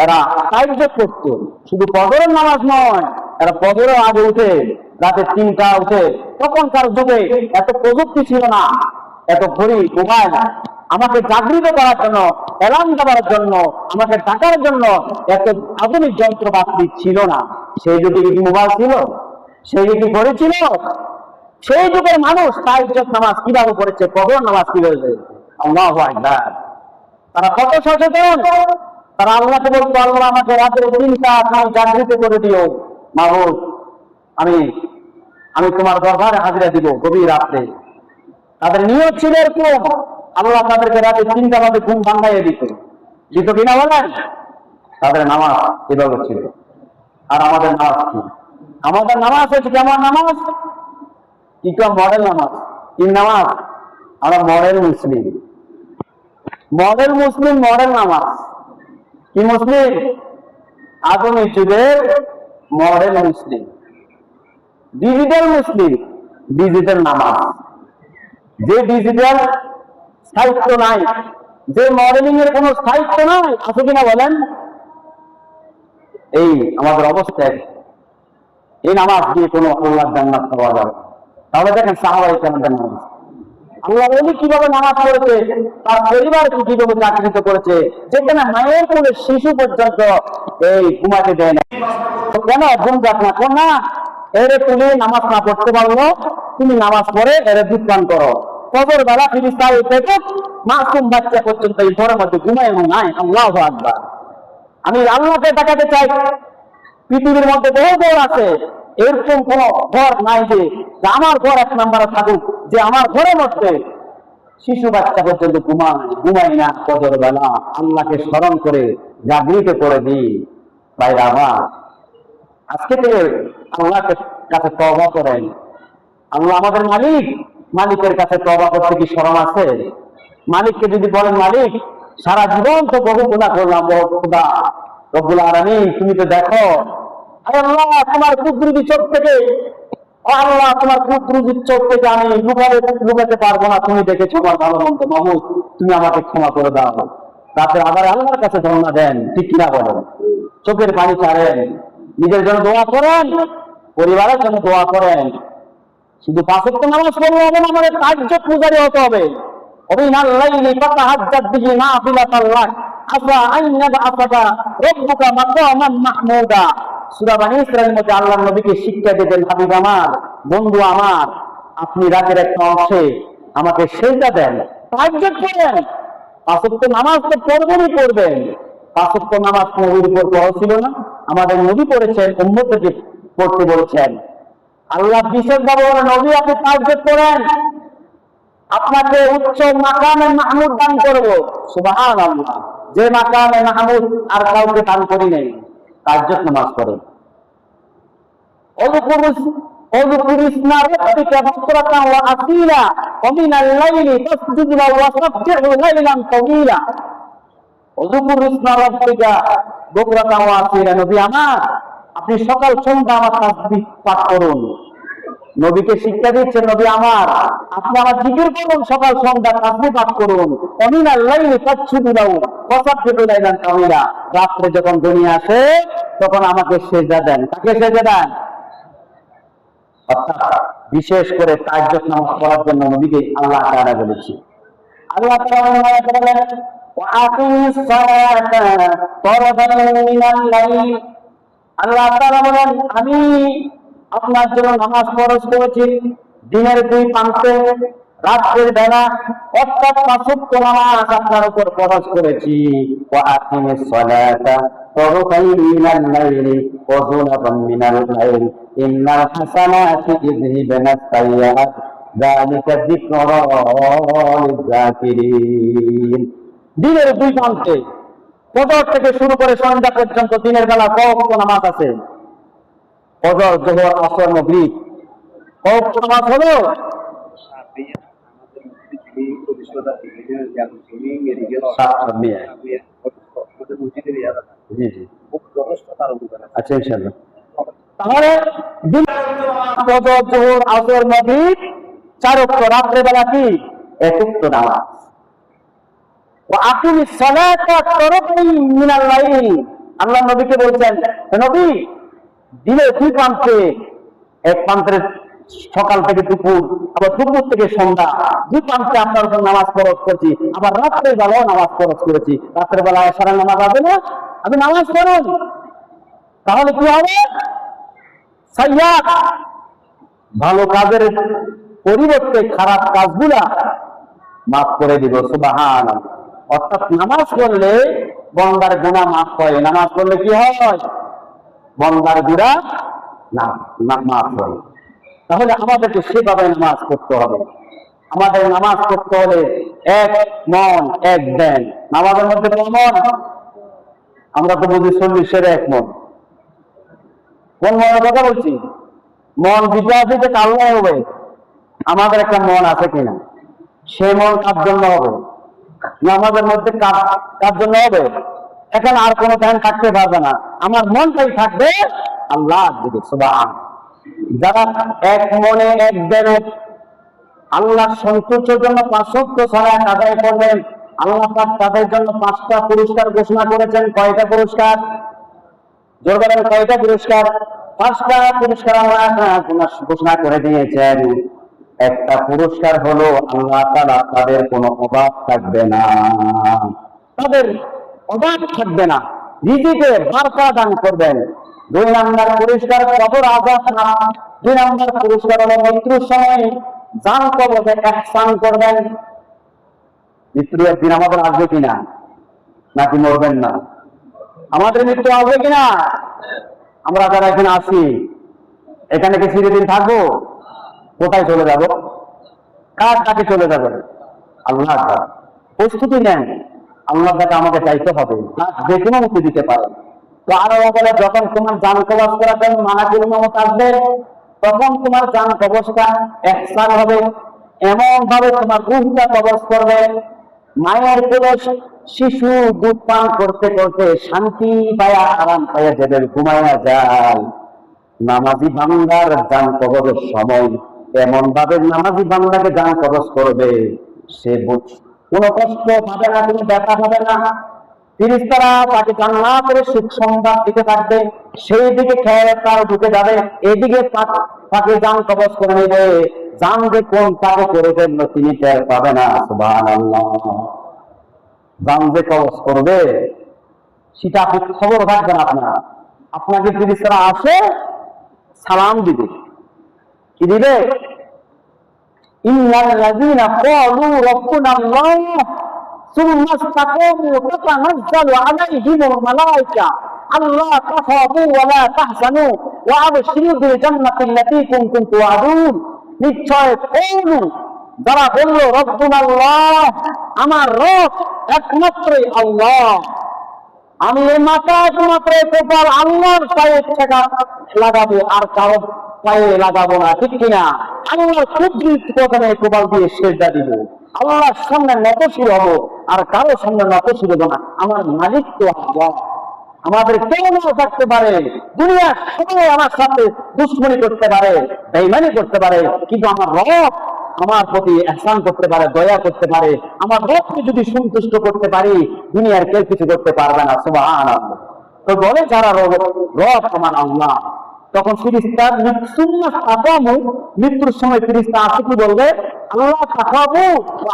এরা তাইজে করতো, শুধু ফজরের নামাজ নয়, এরা ফজরের আগে উঠে রাতে 3টা উঠে। তখনকার যুগে এত প্রযুক্তি ছিল না, এত ঘড়ি মোবাইল, আমাকে জাগৃত করার জন্য এলান দেওয়ার জন্য, আমাকে ডাকার জন্য এত আধুনিক যন্ত্রপাতি ছিল না। সেই যুগে কি মোবাইল ছিল? সেই যুগে করেছিল? সেই যুগের মানুষ তাহাজ্জুদ নামাজ কিভাবে পড়েছে, ফজর নামাজ কিভাবে পড়েছে। আল্লাহু আকবার। তারা কত সচেতন। তারা আল্লাহকে বলতো, আল্লাহ আমাকে রাতের 3টা জাগৃত করে দিও মাবুদ, আমি আমি তোমার দরবারে হাজিরা দিব গভীর রাত্রে। তাদের নিয়ত ছিল এরকম, আল্লাহ তাদেরকে রাতে 3টা বাজে ঘুম ভাঙাইয়ে দিত কিনা বলেন? তাদের নামাজ এভাবে ছিল। আর আমাদের নামাজ কি? আমাদের নামাজ হচ্ছে কেমন নামাজ? কি মডেল নামাজ। কি নামাজ? আমরা মডেল মুসলিম। মডেল মুসলিম, মডেল নামাজ। কি মুসলিম? আধুনিক যুগের মডেল মুসলিম, ডিজিটাল মুসলিম, ডিজিটাল নামাজ। যে ডিজিটাল স্থায়িত্ব নাই, যে মডেলিং এর কোন স্থায়িত্ব নাই, আছে কিনা বলেন? এই আমাদের অবস্থায় এই নামাজ দিয়ে কোনো আল্লাহর জান্নাত পাওয়া যাবে। তাহলে দেখেন সাহাবায়ে কেরামদের নামাজ, আল্লাহ ওলি কিভাবে নামাজ পড়েছে, তার পরিবারকে কিভাবে চাকরিত করেছে, যেখানে মায়ের কোলে শিশু পর্যন্ত এই ঘুমাতে দেয় না। কেন ঘুম যাক না? এরে তুমি নামাজ না পড়তে পারলো, তুমি নামাজ পড়ে এরে বিজ্ঞান করো। ফজর বেলা ফিরিস্তা থেকে মাসুম বাচ্চা পর্যন্ত এই ঘরের মধ্যে ঘুমায় নাই। আল্লাহু আকবার। আমি আল্লাহকে দেখাতে চাই, পৃথিবীর মধ্যে বহু ঘর আছে, এরকম কোন ঘর নাই যে আমার ঘর 1 নম্বরে থাকুক, যে আমার ঘরের মধ্যে শিশু বাচ্চা পর্যন্ত ঘুমাই না। ফজর বেলা আল্লাহকে স্মরণ করে জাগৃত করে দিই। ভাইরা আমার, আজকে থেকে আল্লাহকে কাছে তওবা করেন। আল্লাহ আমাদের মালিক, মালিকের কাছে তওবা করতে কি শরম আছে? মালিককে যদি বলেন, মালিক সারা জীবন তো বহু গুনাহ করলাম, খোদা রব্বুল আলামিন তুমি তো দেখো, আল্লাহ তোমার কুদরতি চোখ থেকে, আল্লাহ তোমার কুদরতি চোখ থেকে আমি লুকাতে পারবো না, তুমি দেখেছো আমার ভালো মন্দ, মাহমুদ তুমি আমাকে ক্ষমা করে দাও। রাতে আবার আল্লাহর কাছে ধর্ণা দেন, ঠিক কিনা বলেন? চোখের পানি ছাড়েন, নিজের জন্য দোয়া করেন, পরিবারের জন্য দোয়া করেন। শুধু 5 ওয়াক্ত নামাজ পড়লে হবে না, আমাদের তাহাজ্জুদ পূজারী হতে হবে। ওমিনাল লাইলি ফাতাহাজ্জাদ বিহি নাফিলাতাল লাক আসা আন ইয়াবআসাকা রাব্বুকা মাকামান মাহমুদা। সূরা বনী ইসরাঈলের মধ্যে আল্লাহর নবীকে শিক্ষা দিতেন, হাবিব আমার, বন্ধু আমার, আপনি রাতের একটা অংশে আমাকে সেজদা দেন, তাহাজ্জুদ করেন। 5 ওয়াক্ত নামাজ তো পড়বেন। 5 ওয়াক্ত নামাজ নবীর উপর ফরজ ছিল না? আমাদের নবী পড়েছেন, উম্মতকে পড়তে বলেছেন। আল্লাহ বিশেষভাবে বলেন, নবী আপনি তাহাজ্জুদ করেন, আপনাকে উচ্চ মাকামে মাহমুদ দান করব। সুবহানাল্লাহ। যে মাকামে মাহমুদ আর কাউকে দান করি নাই। তাহাজ্জুদ নামাজ পড়েন। ওযকুর ইসমা রাব্বিকা বুকরাতান ওয়া আসীলা ওয়া মিনাল লাইলি ফাসজুদ লাহু ওয়াসব্বিহু লাইলান তাওয়ীলা। ওযকুর ইসমা রাব্বিকা বুকরাতান ওয়া আসীলা, নবী আমার আপনি সকাল সন্ধ্যা আমার তাসবিহ পাঠ করুন। নবীকে শিক্ষা দিচ্ছেন, নবী আমার আপনি আমার জিকির করুন, সকাল সন্ধ্যা তাসবিহ পাঠ করুন। ওমিনাল লাইলি ফাসজুদ লাহু ওয়াসব্বিহু লাইলান তাওয়ীলা। রাত্রে যখন দুনিয়া আসে তখন আমাকে সেজদা দেন। কাকে সেজদা দেন? অর্থাৎ বিশেষ করে তাহাজ্জুদ নামাজ পড়ার জন্য নবীকে আল্লাহ তাআলা বলেছে। আল্লাহ তাআলা বলেন, ওয়া আকিমিস সালাতা তরফান মিনাল লাইল। আল্লাহ তাআলা বলেন, আমি আপনার জন্য নামাজ ফরজ করেছি দিনের 2 প্রান্তে, রাতের বেলা, অর্থাৎ 5 ওয়াক্ত নামাজ আপনার উপর ফরজ করেছি। ওয়া আকিমিস সালাতা তরফান মিনাল লাইল ওয়া যুলাফান মিনাল লাইল ইন্নাল হাসানাতি ইযহিবানাস সাইয়্যাত যালিকা যিকরা লিয-যাকিরিন। দিনের 2 প্রান্তে, ফজর থেকে শুরু করে সন্ধ্যা পর্যন্ত দিনের বেলা কত নামাজ আছে? ফজর, যোহর, আসর, মাগরিব, কত নামাজ হলো? আচ্ছা ইনশাআল্লাহ। তাহলে ফজর, যোহর, আসর, মাগরিব 4 ওয়াক্ত, রাতের বেলা কি 1 ওয়াক্ত নামাজ। ওয়া আকিমিস সালাতা তরফাই মিনাল লাইল। আল্লাহ নবীকে বলছেন, নবী দিনের 2 প্রান্তে, এক প্রান্তের সকাল থেকে দুপুর, আবার দুপুর থেকে সন্ধ্যা, দুই প্রান্তে আপনার উপর নামাজ ফরজ করছি, আবার রাত্রের বেলাও নামাজ ফরজ করেছি। রাত্রের বেলা এশারের নামাজ হবে না? আপনি নামাজ পড়ুন, তাহলে কি হবে? সাইয়্যাত, ভালো কাজের পরিবর্তে খারাপ কাজগুলা মাফ করে দিব। সুবহানাল্লাহ। অর্থাৎ নামাজ পড়লে বান্দার গুনাহ মাফ হয়। নামাজ পড়লে কি হয়? বান্দার গুনাহ মাফ হয়। তাহলে আমাদেরকে সেভাবে নামাজ পড়তে হবে। আমাদের নামাজ পড়তে হলে এক মন এক ধ্যান। নামাজের মধ্যে কোন মন? আমরা তো বুঝি 40-এর 1 মন। কোন মনের কথা বলছি? মন দিতে আছে যে আল্লাহ হবে। আমাদের একটা মন আছে কিনা? সে মন কার জন্য হবে? নামাজের মধ্যে কার জন্য হবে? এখানে আর কোনো ধ্যান থাকতে পারবে না, আমার মনটাই থাকবে আল্লাহর দিকে। সুবহানাল্লাহ। যারা এক মনে এক ধ্যানে আল্লাহর সন্তুষ্টির জন্য 5 ওয়াক্ত সালাত আদায় করবেন, আল্লাহ পাক তাদের জন্য 5টা পুরস্কার ঘোষণা করেছেন। কয়টা পুরস্কার? জোর করেন, কয়টা পুরস্কার? 5টা পুরস্কার আল্লাহ ঘোষণা করে দিয়েছেন। একটা পুরস্কার হলো আল্লাহ তাআলা তাদের কোনো অভাব থাকবে না, তাদের অভাব থাকবে না, রিজিকে বারকা দান করবেন। 2 নম্বর পুরস্কার কবর আযাব না। 2 নম্বর পুরস্কার হলো মৃত্যুর সময় জান কবরে ইহসান করবেন। মৃত্যুর একদিন আমাদের আসবে কিনা? নাকি মরবেন না? আমাদের মৃত্যু আসবে কিনা? আমরা যারা এখানে আসি, এখানে কি চিরদিন থাকবো? কোথায় চলে যাব? কার কাছে চলে যাবে? আল্লাহর কাছে। প্রস্তুতি নেন, আল্লাহর কাছে আমাকে চাইতে হবে, না যে কোনো মুক্তি দিতে পারে। তো আরো বলে, যখন তোমার জান কবজ করার জন্য মালাকুল মউত আসবে, তখন তোমার জান কবজটা ইহসান হবে। এমন ভাবে তোমার রূহটা কবজ করবে, মায়ের কোলে শিশু দুধ পান করতে করতে শান্তি পায়া আরাম পায়া যেদের ঘুমায়া যায়, নামাজি বান্দার জান কবজের সময় এমন ভাবে নামাজি বান্দাকে জান কবজ করবে, সে কোনো কষ্ট পাবে না, কোনো ব্যথা পাবে না। ফেরেশতারা তাকে জান্নাতের সুখ সংবাদ দিতে থাকবে। সেই দিকে খেয়ে তার ঢুকে যাবে, এদিকে তাকে জান কবজ করে নেবে। জান যে কোন তাকে করে জন্য তিনি টের পাবে না। সুবহানাল্লাহ। জান যে কবজ করবে সেটা আপনি খবর রাখবেন। আপনাকে ফেরেশতারা আসে সালাম দিবে, কি দিবে? ইন্নাল্লাযীনা ক্বালু রাব্বুনাল্লাহ সুম্মা ইসতাকামু তাতানাজ্জালু আলাইহিমুল মালায়েকা আল্লা তাখাফু ওয়া লা তাহজানু ওয়া আবশিরু বিল জান্নাতিল্লাতী কুনতুম তুআদুন। নিশ্চয় ক্বালু, যারা বলল রাব্বুনাল্লাহ, আমার রব একমাত্রই আল্লাহ, আমি এই মাথা একমাত্র কপাল আল্লাহর পায়ে লাগাবো, আর কারো পায়ে লাগাবো না, ঠিক কিনা? আল্লাহর কুদরত প্রথমে কপাল দিয়ে সেজদা দিব, আল্লাহর সামনে নতশির হবো, আর কারো সামনে নতশির হবো না। আমার মালিক তো আল্লাহ। আমাদের কেউ নাও থাকতে পারে, দুনিয়ার সবাই আমার সাথে দুশ্মনী করতে পারে, বেঈমানি করতে পারে, কিন্তু আমার রব আমার প্রতি ইহসান করতে পারে, দয়া করতে পারে। আমার রবকে যদি সন্তুষ্ট করতে পারি, দুনিয়ার কেউ কিছু করতে পারবে না। সুবহানাল্লাহ। তো বলে যারা রব আমার আল্লাহ, তখন ফেরেশতা মৃত্যুর সময় ফেরেশতা আসে কি বলবে? আল্লাহ তাকাবু,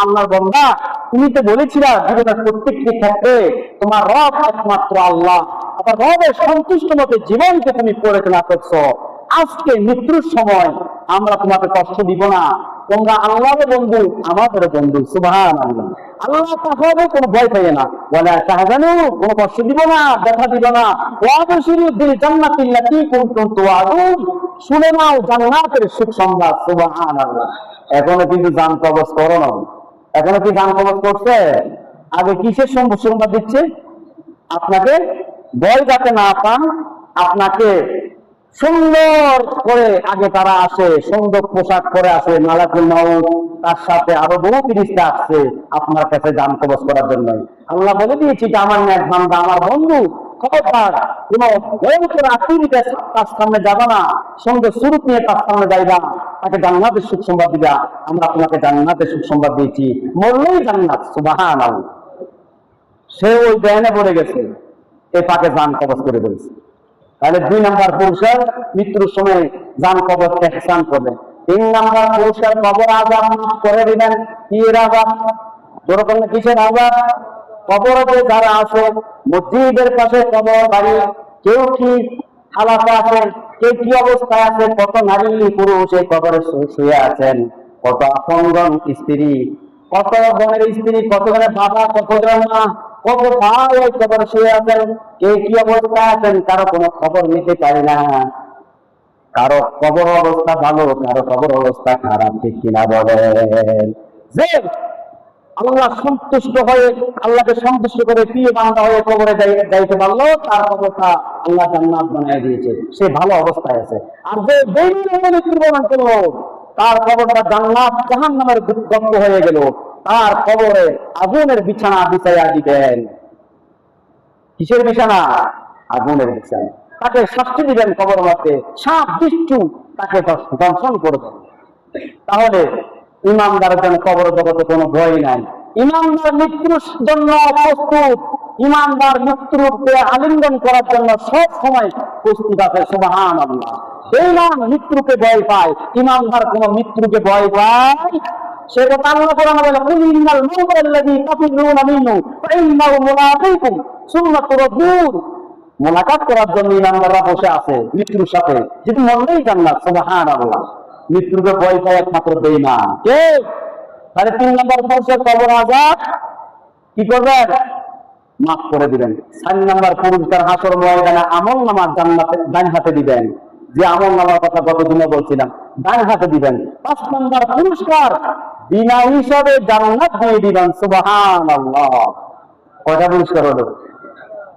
আল্লাহর বান্দা, তুমি তো বলেছিলা জীবনের প্রত্যেকটি ক্ষেত্রে তোমার রব একমাত্র আল্লাহ, আবার রবের সন্তুষ্ট মতে জীবনকে তুমি পরিচালনা করছো। আজকে মৃত্যুর সময় আমরা তোমাকে কষ্ট দিব না, তোমরা আল্লাহর বন্ধু, আমাদের বন্ধু। সুবহানাল্লাহ। আল্লাহ তাআলা কোনো ভয় পায় না, ওয়ালা তাহজানু, কোনো কষ্ট দিব না, ব্যথা দিব না। ওয়া আবশিরু বিল জান্নাতিল্লাতী কুনতুম তুআদুন, শুনে নাও জান্নাতের সুখ সংবাদ। সুবহানাল্লাহ। এখনো কিন্তু জান কবজ করো না। এখনো কি জান কবজ করছে? আগে কিসের সংবাদ দিচ্ছে? আপনাকে ভয় যাতে না পান, আপনাকে সুন্দর করে আগে তারা আসে, সুন্দর পোশাক পরে আসে, মালাকুল মউত, তার সাথে আরো বহু ফেরেশতা আসছে আপনার কাছে জান কবজ করার জন্য। আল্লাহ বলে দিয়েছি যে আমার নেক বান্দা, আমার বন্ধু, খবরদার কোন ভয়ঙ্কর আকৃতিতে তার সামনে যাবা না, সুন্দর সুরূপ নিয়ে তার সামনে যাইবা, তাকে জান্নাতের সুখ সংবাদ দিবা। আমরা তোমাকে জান্নাতের সুখ সংবাদ দিয়েছি, মরলেই জান্নাত। সুবহানাল্লাহ। সে ওই ধ্যানে পড়ে গেছে, এ তাকে জান কবজ করে বলেছে। তাহলে 2 নম্বর পুরস্কার, মৃত্যুর সময় জান কবজ ইহসান করবে। তিন নাম্বার পুরুষের কবর আযাব মাফ করে দিবেন। কি আযাব? যেরকম কিসের আযাব? কবরে যারা আছে, মসজিদের পাশে কবর বাড়ি, কেউ কি হালাতে আছেন, কেউ কি অবস্থায় আছে, কত নারী পুরুষ এই কবরে শুয়ে আছেন, কত আপনজন স্ত্রী, কত বোনের স্ত্রী, কত জনের বাবা, কত জন মা, কত ভাই ওই কবরে শুয়ে আছেন, কে কি অবস্থায় আছেন কারো কোনো খবর নিতে পারি না। কারো কবর অবস্থা ভালো, কারো কবর অবস্থা খারাপ, ঠিক কিনা বলেন? যে আল্লাহ সন্তুষ্ট হয়ে, আল্লাহকে সন্তুষ্ট করে প্রিয় বান্দা হয়ে কবরে যাইতে পারলো, তার অবস্থা আল্লাহ জান্নাত বানিয়ে দিয়েছে, সে ভালো অবস্থায় আছে। আর যে বেইমানে মৃত্যুবরণ করলো, তার কবরটা জান্নাত জাহান্নামের গর্ত হয়ে গেল, তার কবরে আগুনের বিছানা বিছাইয়া দিবেন। কিসের বিছানা? আগুনের বিছানা। তাকে শাস্তি দিবেন কবর মধ্যে, সাপ বিচ্ছু তাকে দংশন করবেন। তাহলে ইমানদারের জন্য কবর জগতে কোনো ভয় নাই। ইমানদার মৃত্যুর জন্য প্রস্তুত, ইমানদার মৃত্যুরূপে আলিঙ্গন করার জন্য সব সময় প্রস্তুত আছে। সুবহানাল্লাহ। বেঈমান মৃত্যুকে ভয় পায়, ইমানদার কোন মৃত্যুকে ভয় পায়? সে কথা আল্লাহ কোরআনে বলে, কুল ইন্নাল মাউতা আল্লাযী তাফিরুনা মিনহু ফাইন্নাহু মুলাকীকুম সুম্মা তুরদ্দুন। মোলাকাত করার জন্য ইমানদাররা বসে আছে মৃত্যুর সাথে, যদি মরলেই জান্নাত। সুবহানাল্লাহ। মৃত্যুকে ভয় পায় একমাত্র বেঈমান। কে? তাহলে 3 নম্বর পুরুষের কবর আযাব কি করবেন? মাফ করে দিবেন। 4 নম্বর পুরস্কার হাসর ময়দানে আমল নামা জান্নাতে ডান হাতে দিবেন, যে আমল নামার কথা গতদিনে বলছিলাম, ডান হাতে দিবেন। 5 নম্বর পুরস্কার বিনা হিসাবে জান্নাত দিয়ে দিবেন। সুবহানাল্লাহ। কয়টা পুরস্কার হলো?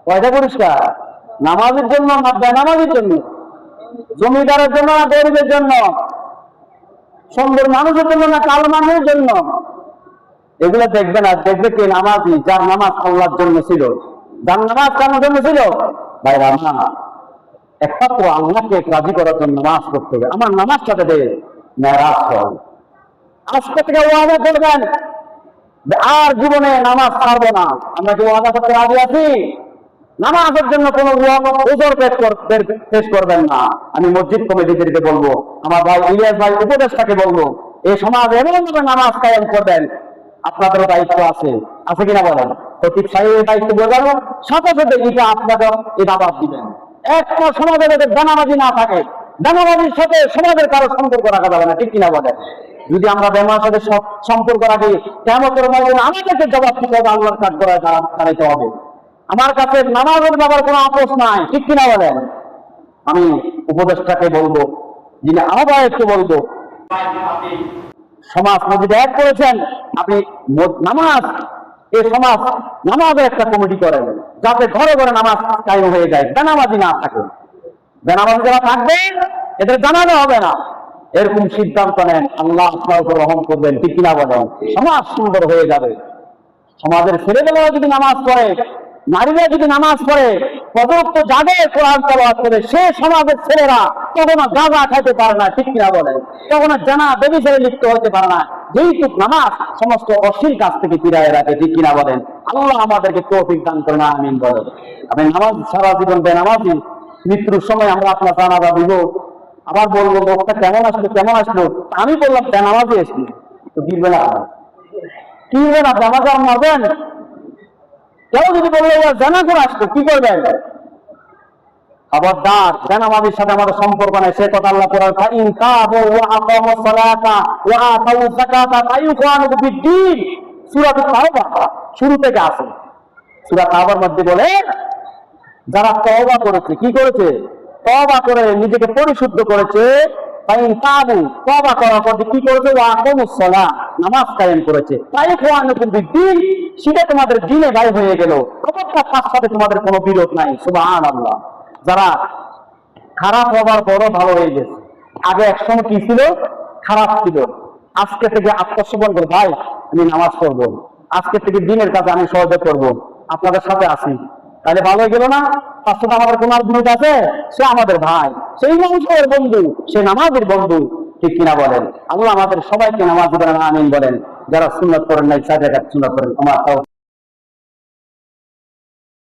কয়টা পুরস্কার? নামাজের জন্য না বেনামাজের জন্য? জমিদারের জন্য না গরিবের জন্য? সুন্দর মানুষের জন্য না কালো মানুষের জন্য? এগুলো দেখবে না, দেখবে কে? নামাজি, যার নামাজ আল্লাহর জন্য ছিল। যার নামাজ কার জন্য ছিল? ভাইরা আমার, একমাত্র আল্লাহকে রাজি করার জন্য নামাজ করতে হবে। আমার নামাজ সাথে দেয় মেরাজ হয়। আজকে থেকে ওয়াদা করবেন আর জীবনে নামাজ ছাড়বো না। আমরা কি ওয়াদা করতে রাজি আছি? নামাজের জন্য কোন ওজোর পেশ করবেন না। আমি মসজিদ কমিটিদেরকে বলবো, আমার ভাই ইলিয়াস ভাই উপদেষ্টাকে বলবো, এই সমাজে এমন ভাবে নামাজ কায়েম করবেন, আপনাদেরও দায়িত্ব আছে, আছে কিনা বলেন? খতিব সাহেবের দায়িত্ব বোঝানো, সাথে সাথে এটা আপনাদের এই দাবাত দিবেন। একটা সমাজে যাতে বেনামাজি না থাকে, বেনামাজির সাথে সমাজের কারো সম্পর্ক রাখা যাবে না, ঠিক কিনা বলেন? যদি আমরা বেনামাজির সাথে সম্পর্ক রাখি, কিয়ামতের ময়দানে আমাদেরকে জবাব দিতে হবে, আল্লাহর কাঠ করায় দাঁড়াইতে হবে। আমার কাছে নামাজের ব্যাপার কোনো আপোষ নাই, ঠিক কিনা বলেন? আমি উপদেষ্টাকে বলবো, যিনি আহ্বায়ককে বলবো, সমাজ মসজিদে এক করেছেন, আপনি নামাজ, এই সমাজ নামাজের একটা কমিটি করেন, যাতে ঘরে ঘরে নামাজ কায়েম হয়ে যায়, বেনামাজি না থাকে। বেনামাজি যারা থাকবে এদের জানানো হবে না, এরকম সিদ্ধান্ত নেন, আল্লাহ আপনার উপর রহম করবেন, ঠিক কিনা বলেন? সমাজ সুন্দর হয়ে যাবে। সমাজের ছেলেমেয়েরা যদি নামাজ পড়ে, নারীরা যদি নামাজ পড়ে, পর্যাপ্ত জাগে কোরআন তেলাওয়াত করে, সে সমাজের ছেলেরা কখনো গাঁজা খাইতে পারে না, ঠিক কিনা বলেন? কখনো জানা ব্যভিচারে লিপ্ত হতে পারে না, যেহেতু নামাজ সমস্ত অশ্লীল কাজ থেকে ফিরায় রাখে, ঠিক কিনা বলেন? আল্লাহ আমাদেরকে তৌফিক দান করেন, আমিন বলেন। আমি নামাজ সারা জীবন বেনামাজি, মৃত্যুর সময় আমরা আপনার জানাজা দিব, আবার বলবো লোকটা কেমন আসলো কেমন আসলো, আমি বললাম বেনামাজি আসলো, তো দিবেন না, কি বলবেন? আপনি আমাকে মারবেন? কেউ যদি বললো জানা করে আসতো, কি করবেন? খবরদার, বেনামাজির সাথে আমাদের সম্পর্ক নেই, সে কথা আল্লাহ কোরআন ফাইন তাবু ওয়া আকামুস সালাতা ওয়া আতাউয যাকাতা ফায়ুখানু বিদ্দীন, সূরা তাওবা শুরু থেকে আছে। সূরা তাওবার মধ্যে বলে, যারা তওবা করেছে, কি করেছে? তওবা করে নিজেকে পরিশুদ্ধ করেছে, ফাইন তাবু, তওবা করার পর কি করেছে? ওয়া আকামুস সালাত, নামাজ কায়েম করেছে, ফায়ুখানু বিদ্দীন, সেটা তোমাদের দ্বীনে গায়ে হয়ে গেল, প্রত্যেকটা কাজ সাথে তোমাদের কোনো বিরোধ নাই। সুবহানাল্লাহ। যারা খারাপ হবার বড় ভালো হয়ে গেছে, আগে একসময় কি ছিল? খারাপ ছিল, আজকে থেকে আত্মসমর্পণ করে, ভাই আমি নামাজ পড়বো, আজকে থেকে দিনের কাজে আমি সহযোগ করবো, আপনাদের সাথে আছি, তাহলে ভালো হয়ে গেল না? তার সাথে আমাদের কোন বিরোধ আছে? সে আমাদের ভাই, সেই মানুষের বন্ধু, সে নামাজের বন্ধু, ঠিক কিনা বলেন? আল্লাহ আমাদের সবাইকে নামাজ পড়েন, আমিন বলেন। যারা সুন্নাত করেন নাই, 4 রাকাত সুন্নাত করেন। আমার